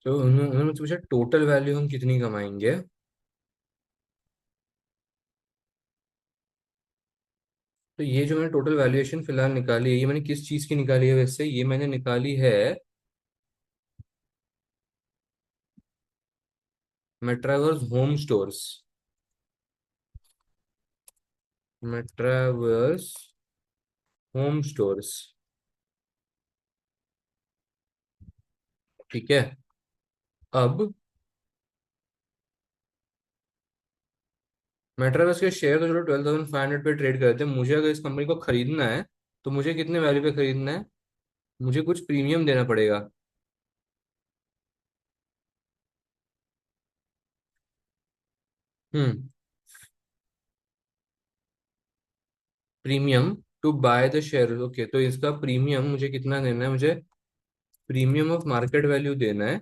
तो उन्होंने मुझसे पूछा टोटल वैल्यू हम कितनी कमाएंगे। तो ये जो मैंने टोटल वैल्यूएशन फिलहाल निकाली है, ये मैंने किस चीज की निकाली है वैसे, ये मैंने निकाली है Metraverse home stores. Metraverse home stores. ठीक है। अब मेट्रावर्स के शेयर तो चलो 12,500 पे ट्रेड करते हैं, मुझे अगर इस कंपनी को खरीदना है तो मुझे कितने वैल्यू पे खरीदना है, मुझे कुछ प्रीमियम देना पड़ेगा। Hmm. Premium to buy the share. Okay, तो इसका प्रीमियम मुझे कितना देना है, मुझे प्रीमियम ऑफ मार्केट वैल्यू देना है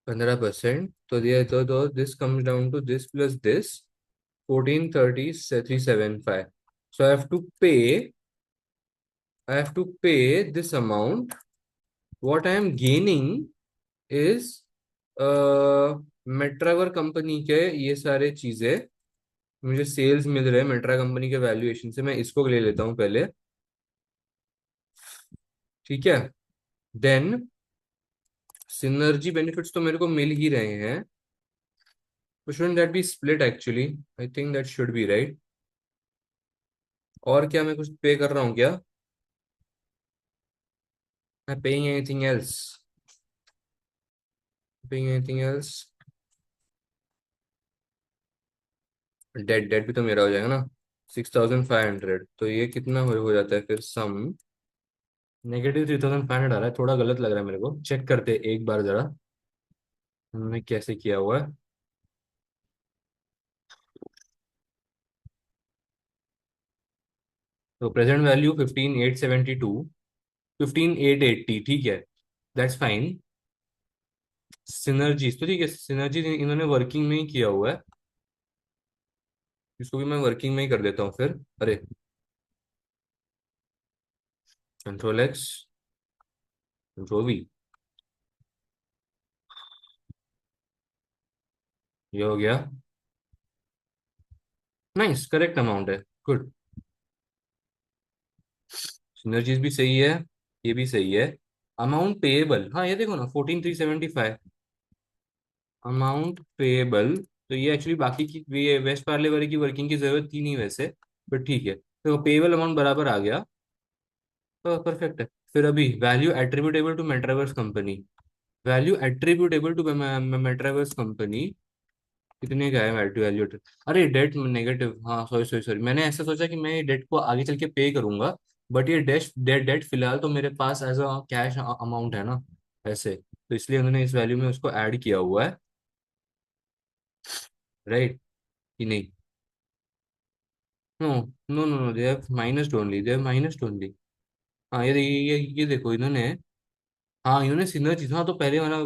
15%। तो दिया तो this comes down to this plus this 1430,375। So I have to pay this amount. What I am gaining is Metraverse company के ये सारे चीजें मुझे सेल्स मिल रहे हैं मेट्रा कंपनी के वैल्यूएशन से। मैं इसको ले लेता हूँ पहले। ठीक है। देन सिनर्जी बेनिफिट्स तो मेरे को मिल ही रहे हैं। Shouldn't that be split actually? I think that should be right. और क्या मैं कुछ पे कर रहा हूँ क्या? मैं paying anything else? Paying anything else? Debt debt भी तो मेरा हो जाएगा ना, 6,500। तो ये कितना हो जाता है फिर सम? -3,500 आ रहा है, थोड़ा गलत लग रहा है मेरे को। चेक करते एक बार जरा हमने कैसे किया हुआ है। तो प्रेजेंट वैल्यू 15,872, 15,880। ठीक है, दैट्स फाइन। सिनर्जीज तो ठीक है, सिनर्जीज इन्होंने वर्किंग में ही किया हुआ है। इसको भी मैं वर्किंग में ही कर देता हूँ फिर। अरे, कंट्रोल X, कंट्रोल V। ये हो गया। नाइस, करेक्ट अमाउंट है। गुड। सिनर्जीज भी सही है, ये भी सही है। अमाउंट पेएबल, हाँ ये देखो ना, 14,375 अमाउंट पेएबल। तो ये एक्चुअली बाकी की ये वेस्ट पार्ले वाले की वर्किंग की जरूरत थी नहीं वैसे, बट ठीक है। तो पेएबल अमाउंट बराबर आ गया, तो परफेक्ट है। फिर अभी value attributable to Metraverse company. Value attributable to Metraverse company कितने का है वैल्यू वैल्यू? अरे डेट नेगेटिव, हाँ सॉरी सॉरी सॉरी, मैंने ऐसा सोचा कि मैं ये डेट को आगे चल के पे करूंगा। बट ये डेट डेट डेट फिलहाल तो मेरे पास एज अ कैश अमाउंट है ना ऐसे, तो इसलिए उन्होंने इस वैल्यू में उसको ऐड किया हुआ है। राइट कि नहीं? No no no no, they have minused only, they have minused only. हाँ ये देखो इन्होंने, हाँ इन्होंने सिनर्जीज, हाँ तो पहले वाला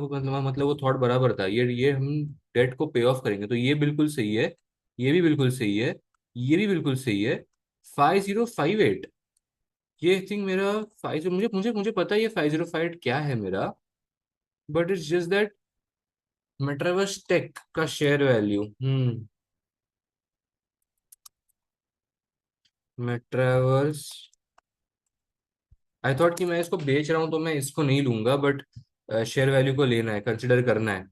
मतलब वो थॉट बराबर था, ये हम डेट को पे ऑफ करेंगे तो ये बिल्कुल सही है, ये भी बिल्कुल सही है, ये भी बिल्कुल सही है। 5058, ये थिंक मेरा फाइव, मुझे मुझे मुझे पता है ये 505 क्या है मेरा, but it's just that Metaverse tech का share value. Metaverse, I thought कि मैं इसको बेच रहा हूँ तो मैं इसको नहीं लूंगा, बट शेयर वैल्यू को लेना है, कंसिडर करना है।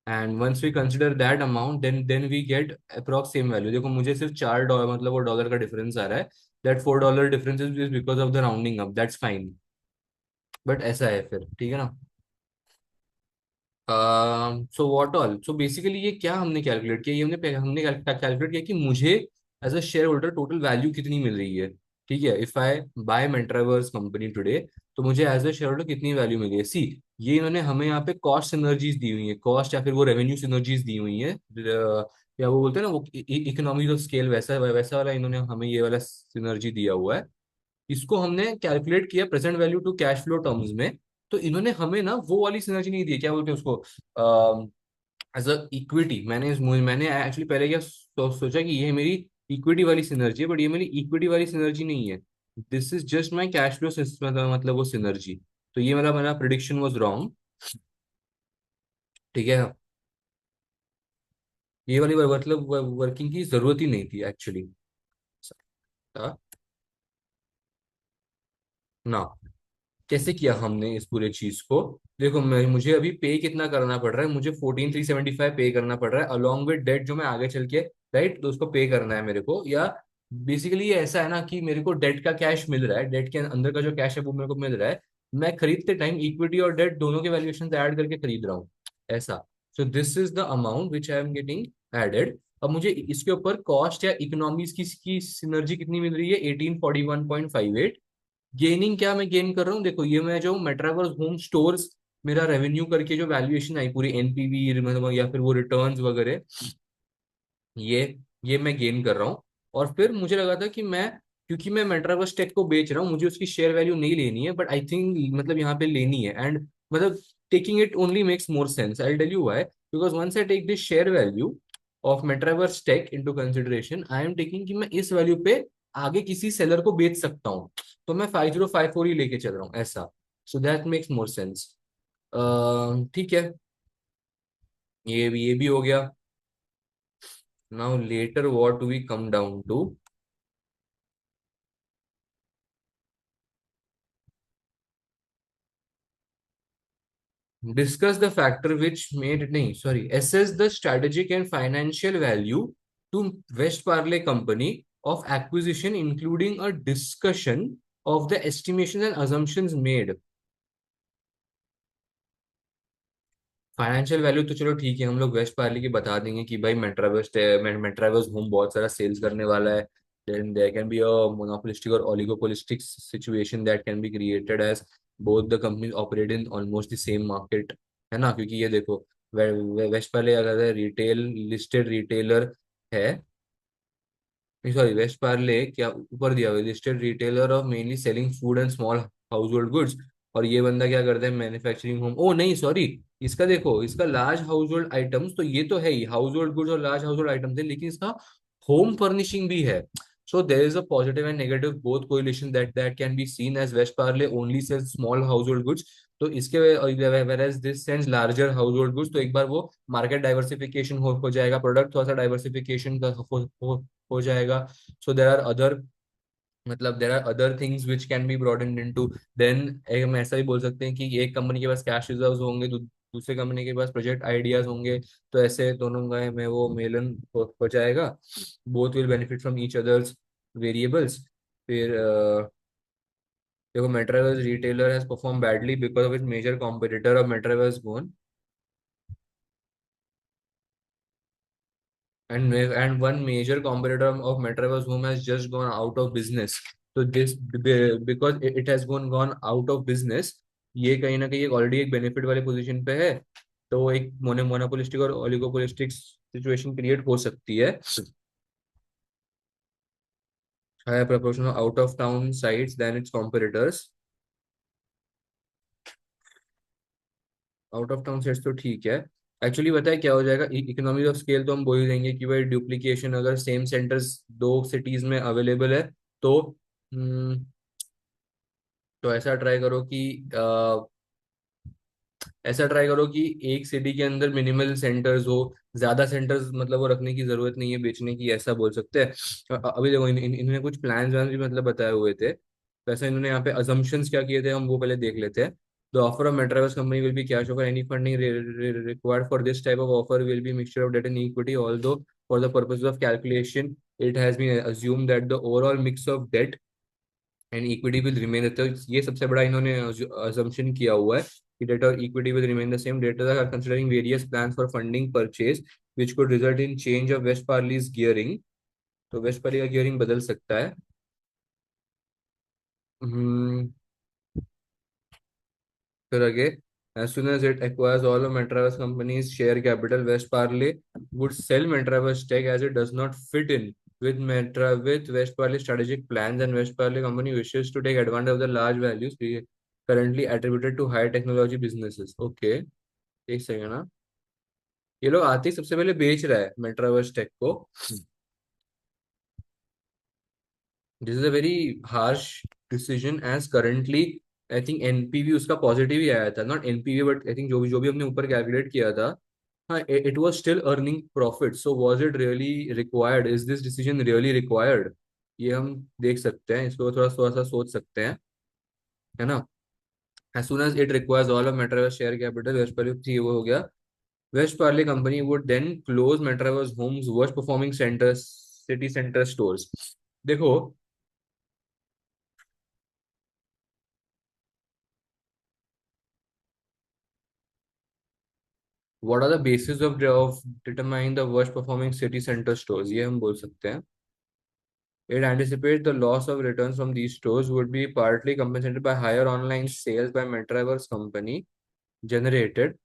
And once we consider that amount, then we get approx same value. देखो मुझे सिर्फ $4 मतलब वो डॉलर का डिफरेंस आ रहा है, that $4 difference is because of the rounding up, that's fine. But ऐसा है फिर, ठीक है ना। So what all, so basically ये क्या हमने कैलकुलेट किया, ये हमने कैलकुलेट किया कि मुझे as a shareholder total value कितनी मिल रही है। ठीक है, if I buy Mentraverse company today, तो मुझे एज अ शेयर होल्डर कितनी वैल्यू मिली है। सी, ये इन्होंने हमें यहाँ पे कॉस्ट सिनर्जीज दी हुई है, कॉस्ट या फिर वो रेवेन्यू सिनर्जीज दी हुई है, या वो बोलते हैं ना वो इकोनॉमीज ऑफ स्केल, वैसा वैसा वाला इन्होंने हमें ये वाला सिनर्जी दिया हुआ है। इसको हमने कैलकुलेट किया present value to cash flow terms में। तो इन्होंने हमें ना वो वाली सिनर्जी नहीं दी है, क्या बोलते हैं उसको, एज अ इक्विटी। मैंने एक्चुअली पहले क्या सोचा कि ये मेरी इक्विटी वाली सिनर्जी है, बट ये मेरी इक्विटी वाली सिनर्जी नहीं है। This is just my cash flow, मतलब वो सिनर्जी। तो ये मेरा मेरा प्रिडिक्शन वॉज रॉन्ग। ठीक है, ये वाली मतलब वर्किंग की जरूरत ही नहीं थी एक्चुअली ना। कैसे किया हमने इस पूरे चीज को, देखो मैं, मुझे अभी पे कितना करना पड़ रहा है, मुझे 14,375 पे करना पड़ रहा है अलॉन्ग विद डेट, जो मैं आगे चल के, राइट, तो उसको पे करना है मेरे को। या बेसिकली ये ऐसा है ना कि मेरे को डेट का कैश मिल रहा है, डेट के अंदर का जो कैश है वो मेरे को मिल रहा है। मैं खरीदते टाइम इक्विटी और डेट दोनों के वैल्यूएशन ऐड करके खरीद रहा हूँ, ऐसा। So this is the amount which I am getting added. अब मुझे इसके ऊपर कॉस्ट या इकोनॉमीज की सिनर्जी कितनी मिल रही है, 1841.58। गेनिंग क्या मैं गेन कर रहा हूँ, देखो ये मैं जो मेटावर्स होम स्टोर्स, मेरा रेवेन्यू करके जो वैल्यूएशन आई पूरी एनपीवी मतलब, या फिर वो रिटर्न्स वगैरह, ये ये मैं गेन कर रहा हूँ। और फिर मुझे लगा था कि मैं, क्योंकि मैं मेटावर्स टेक को बेच रहा हूँ, मुझे उसकी शेयर वैल्यू नहीं लेनी है, बट आई थिंक मतलब यहाँ पे लेनी है। एंड मतलब taking it only makes more sense, I tell you why, because once I take this share value of metaverse Tech into consideration, I am taking कि मैं इस वैल्यू पे आगे किसी सेलर को बेच सकता हूँ। तो मैं 5054 ही लेके चल रहा हूँ, ऐसा। So that makes more sense. ठीक है, ये भी हो गया। Now later what we come down to, discuss the factor which made, नहीं sorry, assess the strategic and financial value to West Parley company of acquisition, including a discussion of the estimations and assumptions made। Financial value तो चलो ठीक है, हम लोग वेस्ट पार्ले की बता देंगे कि भाई मेट्रावर्स मेट्रावर्स होम बहुत सारा सेल्स करने वाला है। Then there can be a monopolistic और oligopolistic situation that can be created as both the companies operate in almost the same market, है ना। क्योंकि ये देखो, वेस्ट पार्ले अगर रिटेल लिस्टेड रिटेलर है, सॉरी वेस्ट पार्ले क्या ऊपर दिया हुआ, listed retailer of mainly selling food and small household goods. और ये बंदा क्या करता है, मैन्युफैक्चरिंग होम, ओ नहीं सॉरी, इसका देखो, इसका लार्ज हाउस होल्ड आइटम्स, तो ये तो है ही हाउस होल्ड गुड्स और लार्ज हाउस होल्ड आइटम्स है, लेकिन इसका होम फर्निशिंग भी है। So there is a positive and negative both correlation that can be seen as West Parley only sells small household goods. तो इसके whereas this sends larger household goods, तो एक बार वो मार्केट डाइवर्सिफिकेशन हो जाएगा, प्रोडक्ट थोड़ा सा डाइवर्सिफिकेशन का हो जाएगा। सो देर आर अदर, मतलब there are other things which can be broaden into. Then हम ऐसा भी बोल सकते हैं कि एक कंपनी के पास कैश रिजर्व्स होंगे, दूसरे कंपनी के पास प्रोजेक्ट आइडियाज होंगे, तो ऐसे दोनों में वो मेलन हो जाएगा। Both will benefit from each others variables. फिर देखो, Metraverse retailer has perform badly because of it major competitor of Metraverse gone, and one major competitor of Metaverse Home has just gone out of business. So this, because it has gone out of business, ये कहीं ना कहीं ऑलरेडी एक बेनिफिट वाले पोजीशन पे है, तो एक मोनोपोलिस्टिक और ओलिगोपोलिस्टिक सिचुएशन क्रिएट हो सकती है। Higher proportion of out of town sites than its competitors। Out of town sites तो ठीक है। एक्चुअली बताए क्या हो जाएगा, इकोनॉमी ऑफ स्केल तो हम बोल ही देंगे कि भाई डुप्लीकेशन अगर सेम सेंटर्स दो सिटीज में अवेलेबल है तो हम्म, तो ऐसा ट्राई करो कि एक सिटी के अंदर मिनिमल सेंटर्स हो। ज्यादा सेंटर्स मतलब वो रखने की जरूरत नहीं है बेचने की, ऐसा बोल सकते हैं। अभी देखो इन्होंने कुछ प्लान व्लान भी मतलब बताए हुए थे। वैसे इन्होंने यहाँ पे अजम्पशंस क्या किए थे हम वो पहले देख लेते हैं। The offer of Metraverse company will be cash offer, any funding required for this type of offer will be mixture of debt and equity, although for the purpose of calculation it has been assumed that the overall mix of debt and equity will remain. तो ये सबसे बड़ा इन्होंने अजम्पशन किया हुआ है कि डेट और equity will remain the same. Debtors are considering various plans for funding purchase which could result in change of West Parley's gearing. तो वेस्ट पार्ली का गियरिंग बदल सकता है। हम्म, फिर आगे, as soon as it acquires all of Metraverse company's share capital, West Parley would sell Metraverse tech as it does not fit in with West Parley strategic plans, and West Parley company wishes to take advantage of the large values currently attributed to high technology businesses. Okay, एक सेकंड ना, ये लोग आते ही सबसे पहले बेच रहा है मेट्रावर्स टेक को। This is a very harsh decision as currently I think NPV उसका पॉजिटिव ही आया था, not NPV but I think जो भी हमने ऊपर कैलकुलेट किया था, हाँ it was still earning profit. So was it really required, is this decision really required, ये हम देख सकते हैं, इसको थोड़ा थोड़ा सा सोच सकते हैं, है ना। as soon as it requires all of Metaverse share capital, West Parley थी वो हो गया। West Parley company would then close Metaverse homes worst performing centers, city center stores। देखो, what are the basis of determining the worst performing city centre stores, ये हम बोल सकते हैं। It anticipates the loss of returns from these stores would be partly compensated by higher online sales by Metaverse company generated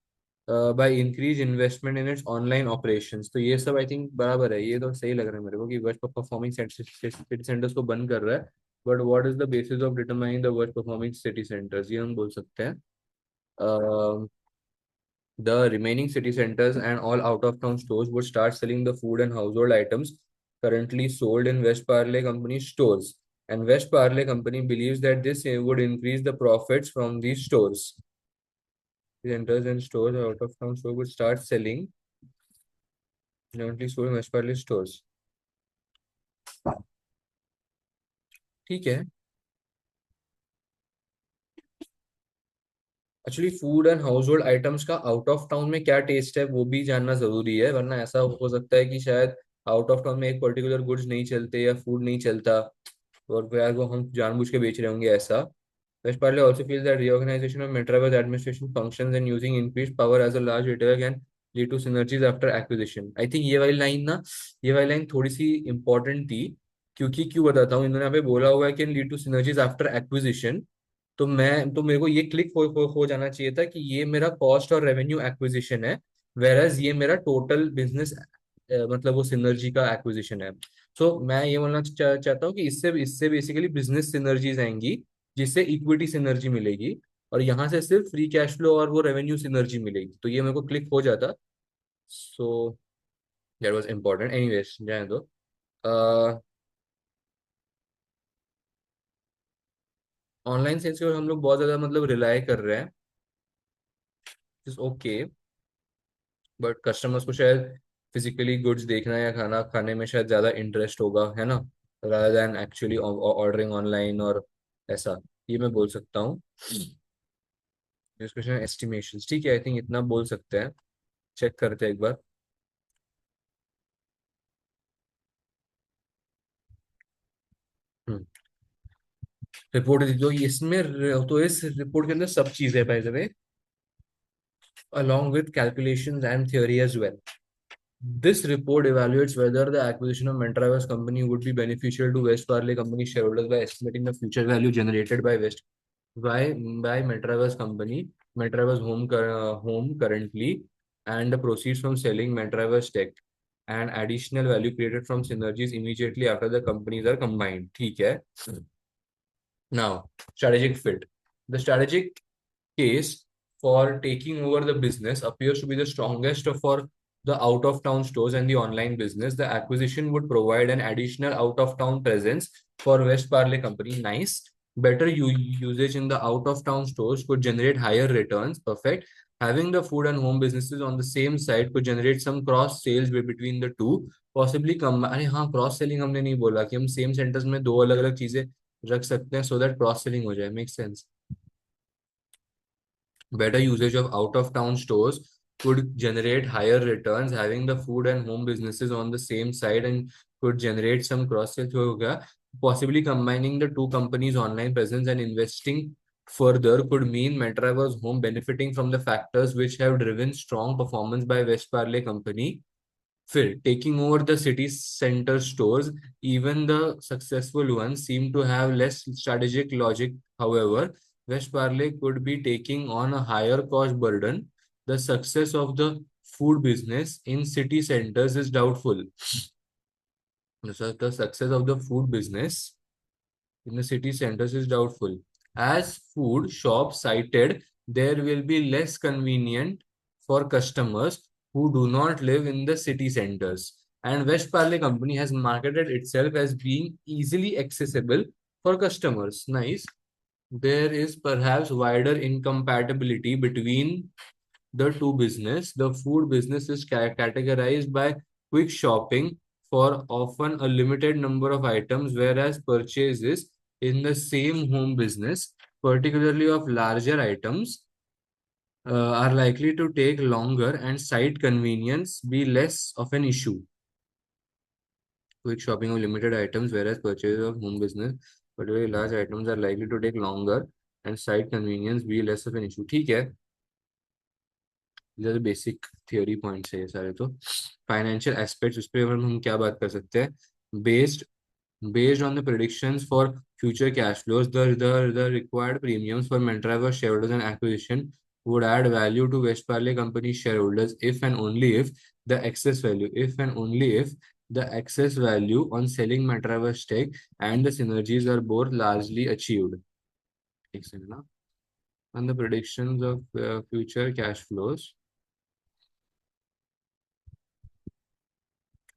by increased investment in its online operations। तो ये सब आई थिंक बराबर है, ये तो सही लग रहा है मेरे को कि वर्स्ट परफॉर्मिंग सिटी सेंटर्स को बंद कर रहा है। But what is the basis of determining the worst performing city centres, ये हम बोल सकते हैं। The remaining city centers and all out-of-town stores would start selling the food and household items currently sold in West Parle Company stores. And West Parle Company believes that this would increase the profits from these stores. Centers and stores out-of-town stores would start selling currently sold in West Parle stores. ठीक है। Actually food and house hold items का आउट ऑफ टाउन में क्या टेस्ट है वो भी जानना जरूरी है, वरना ऐसा हो सकता है कि शायद आउट ऑफ टाउन में एक पर्टिकुलर गुड्स नहीं चलते या फूड नहीं चलता और फिर वो हम जानबूझ के बेच रहे होंगे ऐसा। West Parle also feels that reorganization of Metraverse administration functions and using increased power as a large retailer can lead to synergies after acquisition। I think ये वाली लाइन थोड़ी सी इंपॉर्टेंट थी, क्योंकि क्यों बताता हूँ, इन्होंने यहाँ पे बोला हुआ है कि lead to synergies after acquisition. तो मेरे को ये क्लिक हो जाना चाहिए था कि ये मेरा कॉस्ट और रेवेन्यू एक्विजिशन है, वेरएज ये मेरा टोटल बिजनेस मतलब वो सिनर्जी का एक्विजिशन है। सो मैं ये बोलना चाहता हूँ कि इससे इससे बेसिकली बिजनेस सिनर्जीज आएंगी, जिससे इक्विटी सिनर्जी मिलेगी, और यहाँ से सिर्फ फ्री कैश फ्लो और वो रेवेन्यू सिनर्जी मिलेगी, तो ये मेरे को क्लिक हो जाता। So that was important, anyways जाने दो। ऑनलाइन सेल्स के ऊपर हम लोग बहुत ज्यादा मतलब रिलाई कर रहे हैं, इज ओके, बट कस्टमर्स को शायद फिजिकली गुड्स देखना या खाना खाने में शायद ज्यादा इंटरेस्ट होगा, है ना, rather then actually ordering online और ऐसा, ये मैं बोल सकता हूँ। क्वेश्चन एस्टिमेशन, ठीक है, आई थिंक इतना बोल सकते हैं। चेक करते हैं एक बार। रिपोर्ट जो इसमें तो इस रिपोर्ट के अंदर सब चीजें by the way, along with calculations and theory as well। This report evaluates whether the acquisition of Mentraverse company would be beneficial to West Parle company shareholders by estimating the future value generated by Mentraverse company, Mentraverse home currently, and the proceeds from selling Mentraverse tech and additional value created from synergies immediately after the companies are combined। ठीक है। Now, strategic fit. The strategic case for taking over the business appears to be the strongest for the out of town stores and the online business. The acquisition would provide an additional out of town presence for West Parley Company. Nice. Better usage in the out of town stores could generate higher returns. Perfect. Having the food and home businesses on the same site could generate some cross sales between the two. Possibly come, अरे हाँ, क्रॉस सेलिंग हमने नहीं बोला कि हम सेम सेंटर्स में दो अलग अलग चीजें रख सकते हैं सो दैट क्रॉस सेलिंग हो जाए. Make sense. Better usage of out of town stores could generate higher returns. Having the food and home businesses on the same site and could generate some cross sales. होगा. Possibly combining the two companies' online presence and investing further could mean Metraverse Home benefiting from the factors which have driven strong performance by West Parley Company. Phil, taking over the city center stores, even the successful ones seem to have less strategic logic. However, West Parley could be taking on a higher cost burden. The success of the food business in city centers is doubtful. The success of the food business in the city centers is doubtful. As food shops cited, there will be less convenient for customers who do not live in the city centers. And West Parley Company has marketed itself as being easily accessible for customers. Nice. There is perhaps wider incompatibility between the two business. The food business is categorized by quick shopping for often a limited number of items, whereas purchases in the same home business, particularly of larger items, are likely to take longer and site convenience be less of an issue. Quick shopping of limited items, whereas purchases of home business, particularly large items, are likely to take longer and site convenience be less of an issue. ठीक है. जैसे बेसिक थियोरी पॉइंट्स है ये सारे. तो फाइनेंशियल एस्पेक्ट्स उस पर हम क्या बात कर सकते हैं. Based on the predictions for future cash flows, the required premiums for Mantraver shareholders and acquisition would add value to West Parley Company shareholders if and only if the excess value on selling Mantraver stake and the synergies are both largely achieved. And the predictions of future cash flows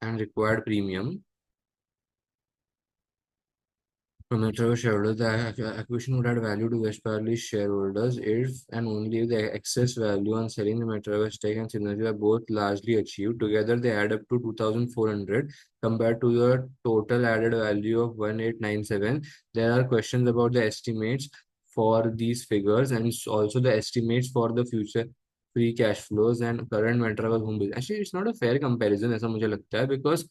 and required premium from Metro shareholders, the acquisition would add value to West Parley shareholders if and only if the excess value on selling the Metro stake and synergy are both largely achieved. Together, they add up to 2,400 compared to the total added value of 1,897. There are questions about the estimates for these figures and also the estimates for the future free cash flows and current Metro home business. Actually, it's not a fair comparison, ऐसा मुझे लगता है, because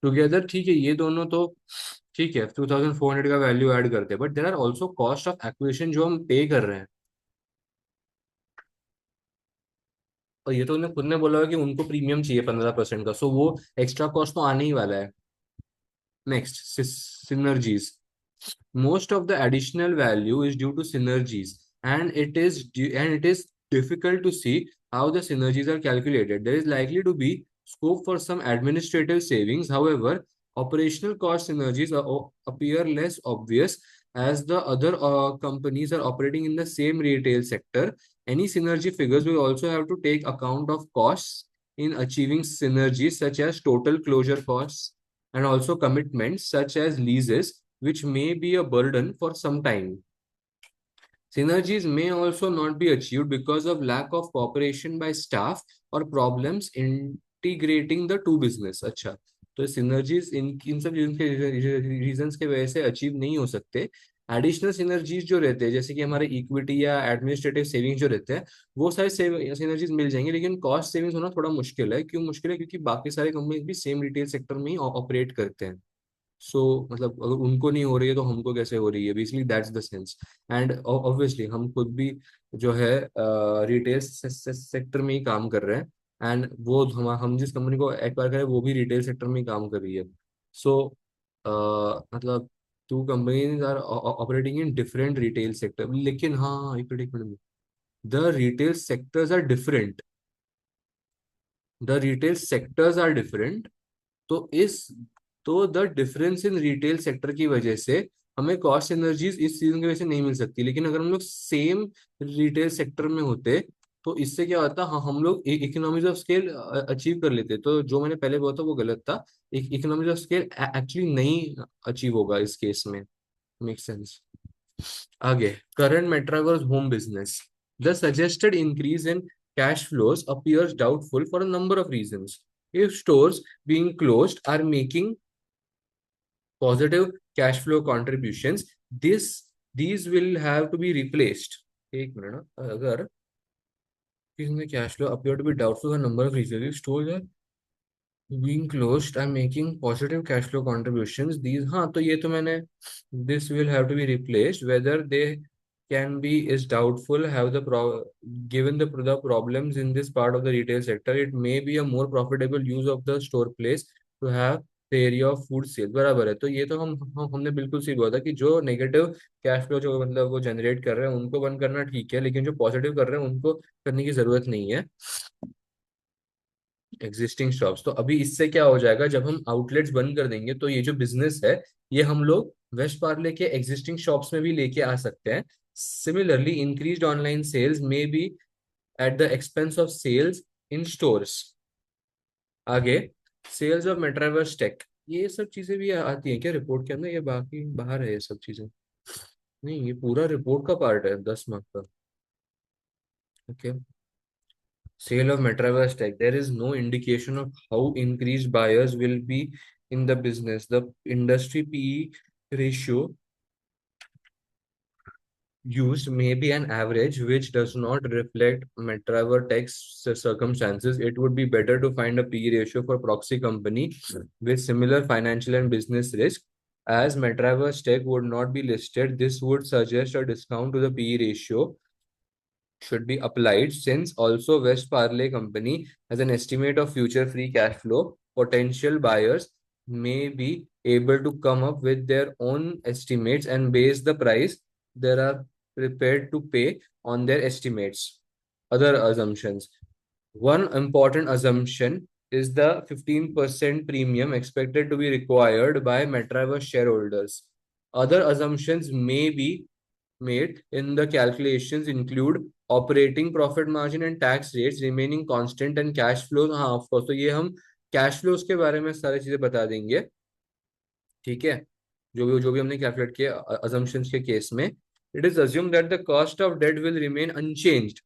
टुगेदर ठीक है ये दोनों तो ठीक है 2,400 का वैल्यू ऐड करते हैं, but there are also cost of acquisition जो हम पे कर रहे हैं. और ये तो उन्हें खुद ने बोला है कि उनको प्रीमियम चाहिए 15% का, सो वो एक्स्ट्रा कॉस्ट तो आने ही वाला है. Next, synergies. Most of the additional value is due to synergies, and it is difficult to see how the synergies are calculated. There is likely to be scope for some administrative savings. However, operational cost synergies appear less obvious as the other companies are operating in the same retail sector. Any synergy figures will also have to take account of costs in achieving synergies, such as total closure costs and also commitments such as leases, which may be a burden for some time. Synergies may also not be achieved because of lack of cooperation by staff or problems integrating the two business. अच्छा, तो synergies इन सब रीजंस के वजह से अचीव नहीं हो सकते. एडिशनल सिनर्जीज जो रहते हैं जैसे कि हमारे इक्विटी या एडमिनिस्ट्रेटिव सेविंग्स जो रहते हैं वो सारे सिनर्जीज मिल जाएंगे, लेकिन कॉस्ट सेविंग्स होना थोड़ा मुश्किल है. क्यों मुश्किल है? क्योंकि बाकी सारे कंपनीज भी सेम रिटेल सेक्टर में ही ऑपरेट करते हैं. मतलब अगर उनको नहीं हो रही है तो हमको कैसे हो रही है, basically that's the sense. And obviously हम खुद भी जो है रिटेल सेक्टर में ही काम कर रहे हैं, एंड वो हम जिस कंपनी को एक्वायर करें वो भी रिटेल सेक्टर में ही काम कर रही है. सो मतलब two companies are operating in different retail sector, लेकिन हाँ एक minute, the retail sectors are different, the retail sectors are different. तो इस तो the difference in retail sector की वजह से हमें कॉस्ट एनर्जीज इस सीजन की वजह से नहीं मिल सकती, लेकिन अगर हम लोग सेम रिटेल सेक्टर में होते तो इससे क्या होता, हाँ हम लोग इकोनॉमीज ऑफ स्केल अचीव कर लेते। तो जो मैंने पहले बोला था वो गलत था, इकोनॉमीज ऑफ स्केल एक्चुअली नहीं अचीव होगा इस केस में। Make sense. आगे, current Metraverse home business, the suggested increase in cash flows appears doubtful for a number of reasons. If stores being closed are making positive cash flow contributions, these will have to be replaced. एक मिनट ना, अगर इसमें cash flow appear to be doubtful for a number of reasons, if stores are being closed are making positive cash flow contributions, these, हाँ तो ये तो मैंने, this will have to be replaced, whether they can be is doubtful, have the given the problems in this part of the retail sector, it may be a more profitable use of the store place to have the area of food sale। बराबर है। तो ये तो हमने बिल्कुल सही बोला था कि जो नेगेटिव कैश फ्लो जो मतलब वो जनरेट कर रहे हैं उनको बंद करना ठीक है, लेकिन जो पॉजिटिव कर रहे हैं उनको करने की जरूरत नहीं है। एग्जिस्टिंग शॉप्स, तो अभी इससे क्या हो जाएगा, जब हम आउटलेट्स बंद कर देंगे तो ये जो बिजनेस है ये हम लोग वेस्ट पार्ले के एग्जिस्टिंग शॉप्स में भी लेके आ सकते हैं। Similarly increased online sales may be at the expense of sales in stores. आगे, सेल्स ऑफ मेटावर्स टेक, ये सब चीजें भी आती हैं क्या रिपोर्ट के अंदर, ये बाकी बाहर है ये सब चीजें? नहीं, ये पूरा रिपोर्ट का पार्ट है 10 मार्क का। Okay, sale of metaverse tech, there is no indication of how increased buyers will be in the business. The industry PE ratio used may be an average, which does not reflect metaverse tech's circumstances. It would be better to find a PE ratio for proxy company with similar financial and business risk. As metaverse tech would not be listed, this would suggest a discount to the PE ratio should be applied, since also West Parlay Company has an estimate of future free cash flow. Potential buyers may be able to come up with their own estimates and base the price they are prepared to pay on their estimates. Other assumptions. One important assumption is the 15% premium expected to be required by Metraverse shareholders. Other assumptions may be made in the calculations include operating profit margin and tax rates remaining constant and cash flows, हाँ ऑफ कोर्स, तो ये हम कैश फ्लोज के बारे में सारी चीजें बता देंगे। ठीक है, जो भी हमने कैलकुलेट किया assumptions के केस में, it is assumed that the cost of debt will remain unchanged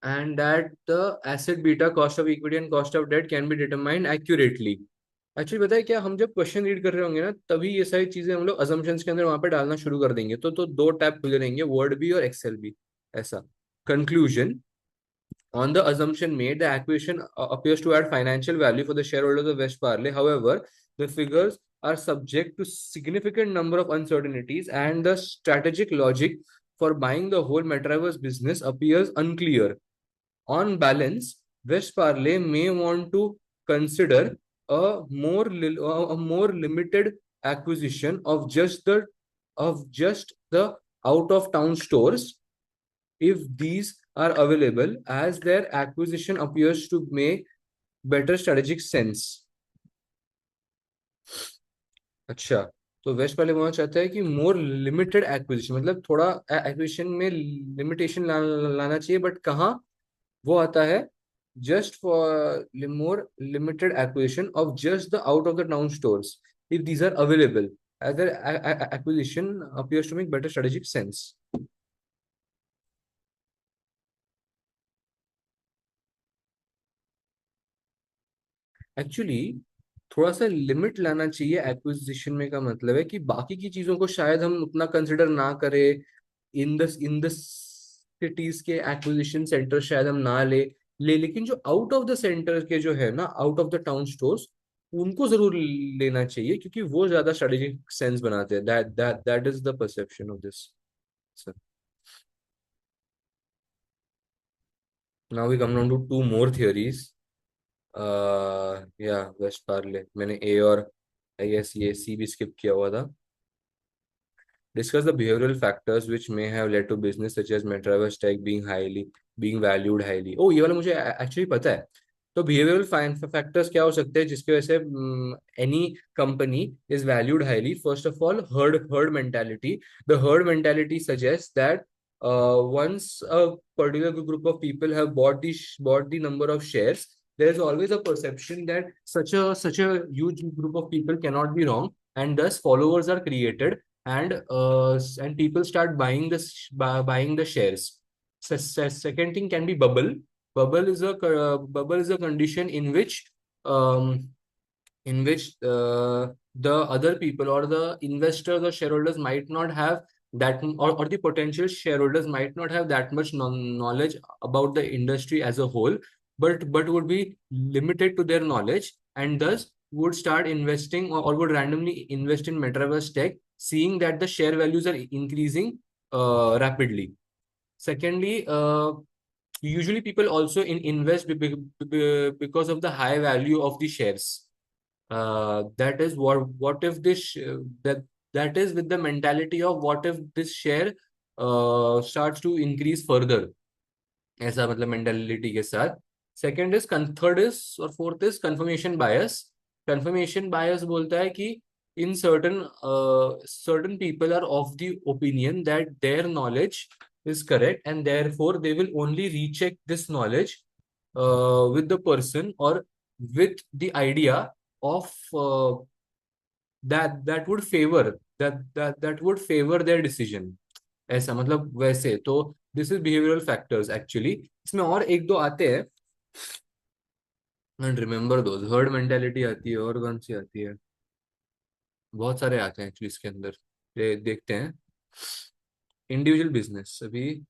and that the asset beta, cost of equity and cost of debt can be determined accurately. Actually बताए क्या, हम जब क्वेश्चन रीड कर रहे होंगे ना तभी ये सारी चीजें हम लोग assumptions के अंदर वहां पे डालना शुरू कर देंगे, तो दो टैब खुले रहेंगे, वर्ड भी और एक्सेल भी, ऐसा। Conclusion, on the assumption made, the acquisition appears to add financial value for the shareholders of West Parlay. However, the figures are subject to significant number of uncertainties and the strategic logic for buying the whole metaverse business appears unclear. On balance, West Parlay may want to consider a more limited acquisition of just the out of town stores, if these are available, as their acquisition appears to make better strategic sense. अच्छा, तो वेस्ट पहले बोलना चाहता है कि मोर लिमिटेड एक्विजिशन, मतलब थोड़ा एक्विजिशन में लिमिटेशन लाना चाहिए, बट कहाँ वो आता है, just for more limited acquisition of just the out of the town stores, if these are available, as their acquisition appears to make better strategic sense. Actually थोड़ा सा लिमिट लाना चाहिए एक्विजिशन में, का मतलब है कि बाकी की चीजों को शायद हम उतना कंसिडर ना करें, इन द सिटीज के एक्विजिशन सेंटर शायद हम ना लेकिन जो आउट ऑफ द सेंटर के जो है ना, out of the town stores, उनको जरूर लेना चाहिए क्योंकि वो ज्यादा स्ट्रेटेजिक सेंस बनाते हैं। That is the perception of this sir. Now we come down to two more theories. या वेस्ट पार्ले, मैंने ए और आई गेस ये सी भी स्किप किया हुआ था। Discuss the behavioral factors which may have led to business such as Metaverse Tech being valued highly. Oh, ये वाला मुझे एक्चुअली पता है। तो बिहेवियरल फैक्टर्स क्या हो सकते हैं जिसकी वजह से any company is valued highly? First of all, herd mentality. The herd mentality suggest that once a particular group of people have bought the number of shares, there is always a perception that such a huge group of people cannot be wrong, and thus followers are created, and people start buying the shares. Second thing can be bubble. Bubble is a condition um, in which the other people or the investors or shareholders might not have or the potential shareholders might not have that much knowledge about the industry as a whole, but would be limited to their knowledge, and thus would start investing, or would randomly invest in metaverse tech, seeing that the share values are increasing rapidly. Secondly, usually people also invest because of the high value of the shares. That is what if that that is with the mentality of what if this share starts to increase further. ऐसा मतलब मेंटालिटी के साथ. सेकंड इज थर्ड इज और fourth is confirmation bias. Confirmation bias बोलता है कि in certain people are of the opinion that their knowledge is correct, and therefore they will only recheck this knowledge with the person, or with the idea of that would favor their decision. ऐसा मतलब वैसे तो this is behavioural factors actually. इसमें और एक दो आते हैं, and remember those. Herd mentality आती है, और कौन सी आती है? बहुत सारे आते हैं एक्चुअली इसके अंदर. देखते हैं. इंडिविजुअल बिजनेस अभी.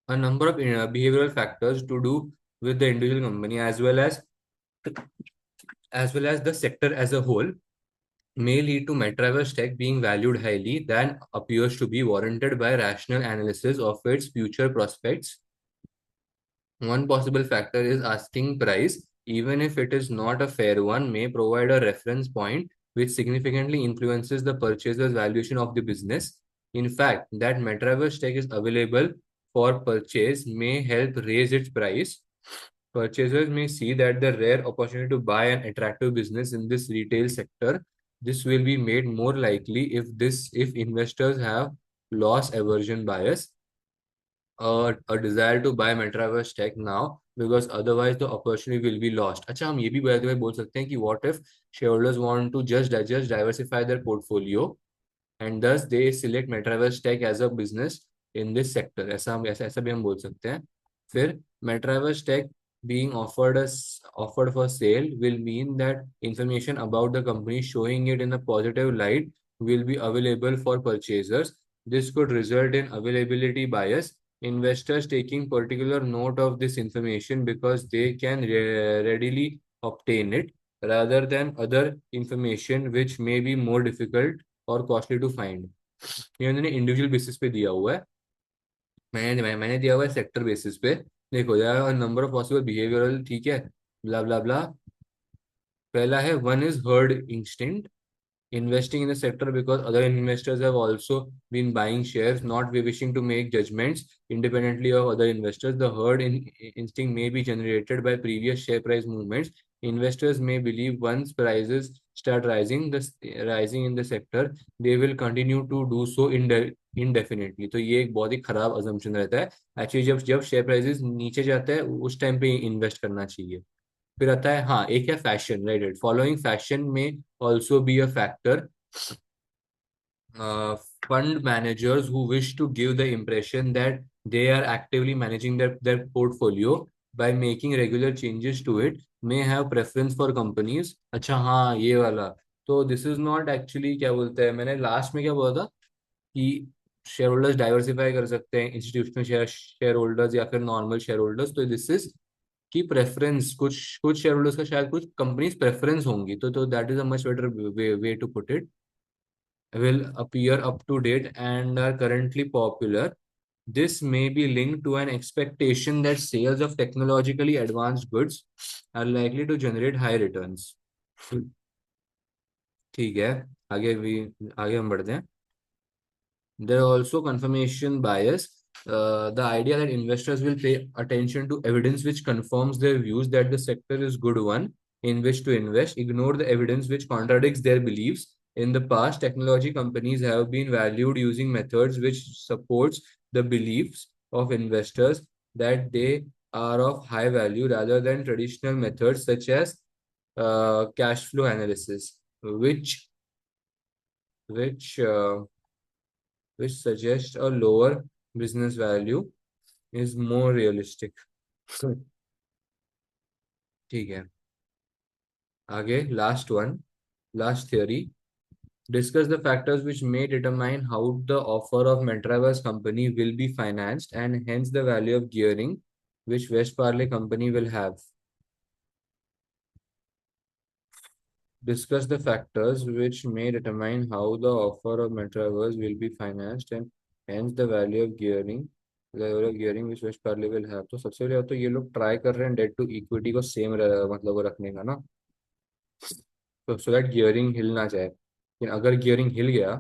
A number of behavioral factors to do with the individual company, as well as the sector as a whole, may lead to Metaverse tech being valued highly than appears to be warranted by rational analysis of its future prospects. One possible factor is asking price, even if it is not a fair one, may provide a reference point which significantly influences the purchaser's valuation of the business. In fact, that Metaverse tech is available for purchase may help raise its price. Purchasers may see that the rare opportunity to buy an attractive business in this retail sector. This will be made more likely if investors have loss aversion bias, a desire to buy metaverse tech now, because otherwise the opportunity will be lost. अच्छा, हम ये भी बोल सकते हैं कि what if shareholders want to just diversify their portfolio, and thus they select metaverse tech as a business in this sector. ऐसा भी हम बोल सकते हैं. फिर metaverse tech being offered for sale will mean that information about the company, showing it in a positive light, will be available for purchasers. This could result in availability bias, investors taking particular note of this information because they can readily obtain it, rather than other information which may be more difficult और कॉस्टली टू फाइंड. ये उन्होंने इंडिविजुअल बेसिस पे दिया हुआ है. मैंने दिया हुआ है सेक्टर बेसिस पे. देखो यार, नंबर ऑफ पॉसिबल बिहेवियरल, ठीक है, ब्ला ब्ला ब्ला. पहला है, one is heard instinct. Investing in the sector because other investors have also been buying shares, not wishing to make judgments independently of other investors. The instinct may be generated by previous share price movements. Investors may believe once prices start rising in the sector, they will continue to do so indefinitely. तो ये एक बहुत ही खराब assumption रहता है. एक्चुअली जब जब शेयर प्राइसेस नीचे जाता है उस टाइम पे इन्वेस्ट करना चाहिए. फिर आता है, हाँ, एक है फैशन, राइट. फॉलोइंग फैशन में also be a factor. Fund managers who wish to give the impression that they are actively managing their portfolio by making regular changes to it may have preference for companies. अच्छा, हाँ, ये वाला. तो दिस इज नॉट एक्चुअली, क्या बोलते हैं, मैंने लास्ट में क्या बोला था कि शेयर होल्डर्स डाइवर्सिफाई कर सकते हैं, इंस्टीट्यूशनल शेयर होल्डर्स या फिर नॉर्मल शेयर होल्डर्स. तो दिस इज की प्रेफरेंस, कुछ कुछ शेयर होल्डर्स का शायद कुछ कंपनीज प्रेफरेंस होंगी. तो that is a much better way to put it. Will appear up to date and are currently popular. This may be linked to an expectation that sales of technologically advanced goods are likely to generate high returns. ठीक है. आगे भी आगे हम बढ़ते हैं. There are also confirmation bias. The idea that investors will pay attention to evidence which confirms their views that the sector is good one in which to invest, ignore the evidence which contradicts their beliefs. In the past, technology companies have been valued using methods which supports the beliefs of investors that they are of high value rather than traditional methods such as cash flow analysis, which which suggests a lower business value is more realistic. ठीक है. आगे last one, last theory. Discuss the factors which may determine how the offer of Metraverse company will be financed and hence the value of gearing which West Parley company will have. Discuss the factors which may determine how the offer of Metaverse will be financed and hence the value of gearing, level of gearing which West Parley will have. तो सबसे पहले तो ये लोग ट्राई कर रहे हैं डेट टू इक्विटी को सेम मतलब वो रखने का ना, तो सो दैट गियरिंग हिल ना जाए. लेकिन अगर गियरिंग हिल गया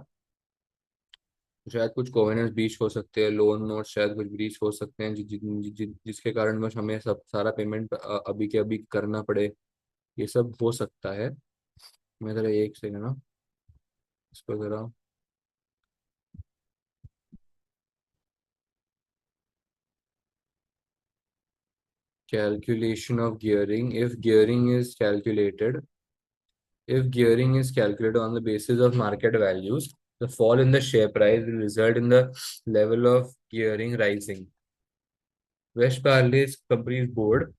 तो शायद कुछ कोवेनेंस ब्रीच हो सकते हैं, लोन नोट शायद कुछ ब्रीच हो सकते हैं जिसके कारण बस हमें सब सारा पेमेंट अभी के अभी करना पड़े. ये सब हो सकता है. मैं जरा एक सेकंड ना इसको जरा. Calculation of gearing. If gearing is calculated on the basis of market values, the fall in the share price will result in the level of gearing rising. West Parley's company's board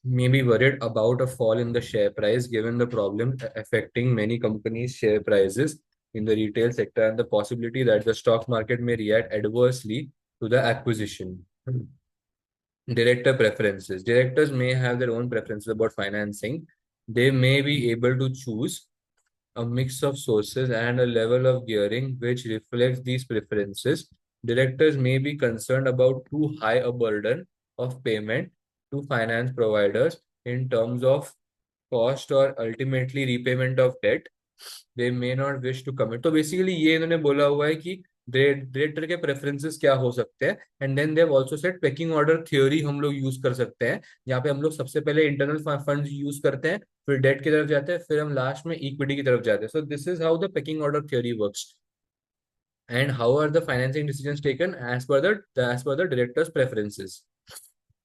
may be worried about a fall in the share price given the problem affecting many companies' share prices in the retail sector and the possibility that the stock market may react adversely to the acquisition. Director preferences. Directors may have their own preferences about financing. They may be able to choose a mix of sources and a level of gearing which reflects these preferences. Directors may be concerned about too high a burden of payment to finance providers in terms of cost or ultimately repayment of debt. They may not wish to commit. तो बेसिकली ये इन्होंने बोला हुआ है कि डायरेक्टर के प्रेफरेंसेस क्या हो सकते हैं. And then they have also said pecking order theory हम लोग यूज कर सकते हैं, जहाँ पे हम लोग सबसे पहले इंटरनल फंड्स यूज करते हैं, फिर डेट की तरफ जाते हैं, फिर हम लास्ट में इक्विटी की तरफ जाते हैं. So this is how the pecking order theory works. And how are the financing decisions taken as per the directors preferences.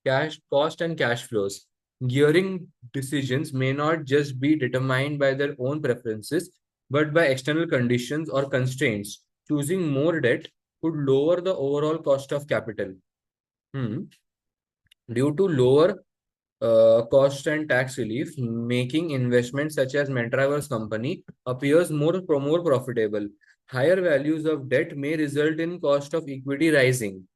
Cash cost and cash flows. Gearing decisions may not just be determined by their own preferences, but by external conditions or constraints. Choosing more debt could lower the overall cost of capital. Hmm. Due to lower cost and tax relief, making investments such as Metaverse company appears more profitable. Higher values of debt may result in cost of equity rising.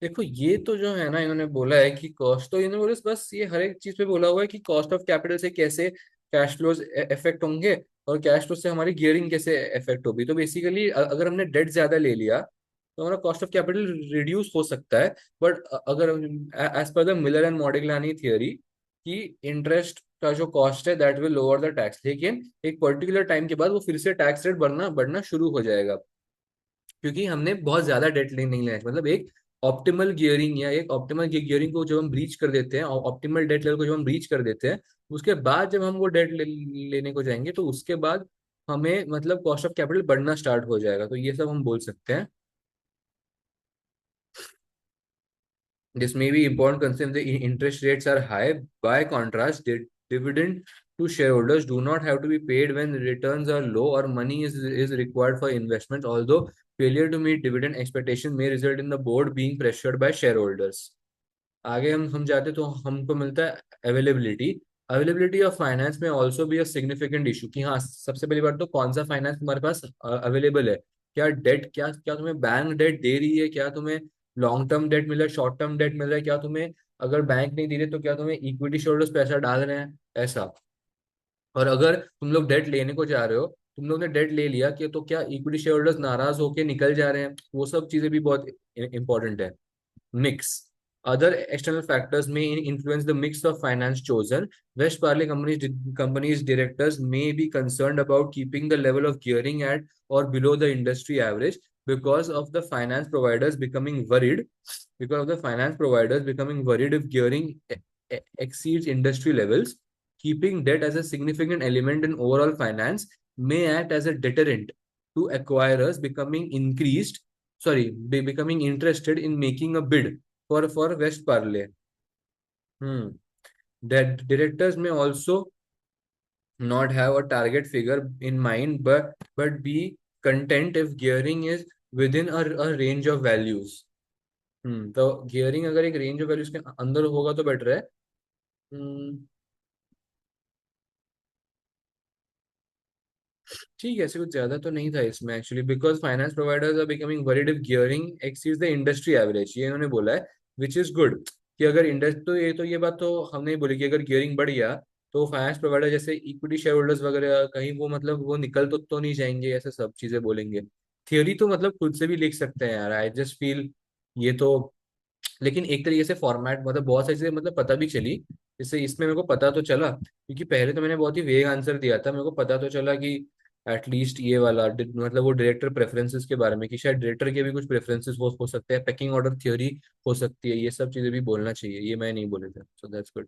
देखो ये तो जो है ना, इन्होंने बोला है कि कॉस्ट, तो इन्होंने बोला बस ये हर एक चीज पे बोला हुआ है कि कॉस्ट ऑफ कैपिटल से कैसे कैश फ्लोज इफेक्ट होंगे और कैश फ्लो से हमारी गियरिंग कैसे इफेक्ट होगी. तो बेसिकली अगर हमने डेट ज्यादा ले लिया तो हमारा कॉस्ट ऑफ कैपिटल रिड्यूस हो सकता है. बट अगर as per the Miller and Modigliani theory कि इंटरेस्ट का जो कॉस्ट है that will lower the tax, लेकिन एक पर्टिकुलर टाइम के बाद वो फिर से टैक्स रेट बढ़ना बढ़ना शुरू हो जाएगा क्योंकि हमने बहुत ज्यादा डेट नहीं लेना है. मतलब एक ऑप्टिमल गियरिंग या एक ऑप्टिमल गियरिंग को जब हम ब्रीच कर देते हैं, ऑप्टिमल डेट लेवल को जब हम ब्रीच कर देते हैं, उसके बाद जब हम वो डेट लेने को जाएंगे तो उसके बाद हमें मतलब कॉस्ट ऑफ कैपिटल बढ़ना स्टार्ट हो जाएगा. तो ये सब हम बोल सकते हैं. This may be important considering the interest rates are high. By contrast, dividend to shareholders do not have to be paid when returns are low or money is required for investments, although failure to meet dividend expectation may result in the board being pressured by shareholders. आगे हम जाते तो हमको मिलता है अवेलेबिलिटी. अवेलेबिलिटी ऑफ फाइनेंस में ऑल्सो भी अ सिग्निफिकेंट इशू कि हाँ सबसे पहली बात तो कौन सा फाइनेंस तुम्हारे पास अवेलेबल है. क्या डेट, क्या क्या तुम्हें बैंक डेट दे रही है, क्या तुम्हें लॉन्ग टर्म डेट मिल रहा है, शॉर्ट टर्म डेट मिल रहा है, क्या तुम्हें अगर बैंक नहीं दे रही तो क्या तुम्हें इक्विटी शेयर्स पैसा डाल रहे हैं ऐसा. और अगर तुम लोग डेट लेने को जा रहे हो, तुम लोग ने डेट ले लिया कि तो क्या इक्विटी शेयर होल्डर्स नाराज होके निकल जा रहे हैं, वो सब चीजें भी बहुत इंपॉर्टेंट है. Mix. Other external factors may influence the mix of finance chosen. West Parley companies directors may be concerned about keeping the level of gearing at or below the industry average because of the finance providers becoming worried. Because of the finance providers becoming worried if gearing exceeds industry levels, keeping debt as a significant element in overall finance may act as a deterrent to acquirers becoming interested in making a bid for West Parley. Hmm. That directors may also not have a target figure in mind, but be content if gearing is within a range of values. तो गियरिंग अगर एक रेंज ऑफ वैल्यूज के अंदर होगा तो बेटर है. हम्म, ठीक है, ऐसे कुछ ज्यादा तो नहीं था इसमें actually, because finance providers are becoming worried if gearing exceeds the industry average, ये इन्होंने बोला है, विच इज गुड. कि अगर इंडस्ट्री, तो ये बात तो हमने ही बोली कि अगर गियरिंग बढ़ गया तो फाइनेंस प्रोवाइडर जैसे इक्विटी शेयर होल्डर्स वगैरह कहीं वो मतलब वो निकल तो नहीं जाएंगे, ऐसे सब चीजें बोलेंगे. थियोरी तो मतलब खुद से भी लिख सकते हैं यार, आई जस्ट फील ये तो. लेकिन एक तरीके से फॉर्मेट मतलब बहुत सारी चीजें मतलब पता भी चली. जैसे इसमें मेरे को पता तो चला, क्योंकि पहले तो मैंने बहुत ही वेग आंसर दिया था, मेरे को पता तो चला कि एटलीस्ट ये वाला मतलब वो डायरेक्टर प्रेफरेंसेस के बारे में, कि शायद डायरेक्टर के भी कुछ प्रेफरेंसेस हो सकते हैं, पैकिंग ऑर्डर थ्योरी हो सकती है, ये सब चीजें भी बोलना चाहिए, ये मैं नहीं बोले थे, सो दैट्स गुड.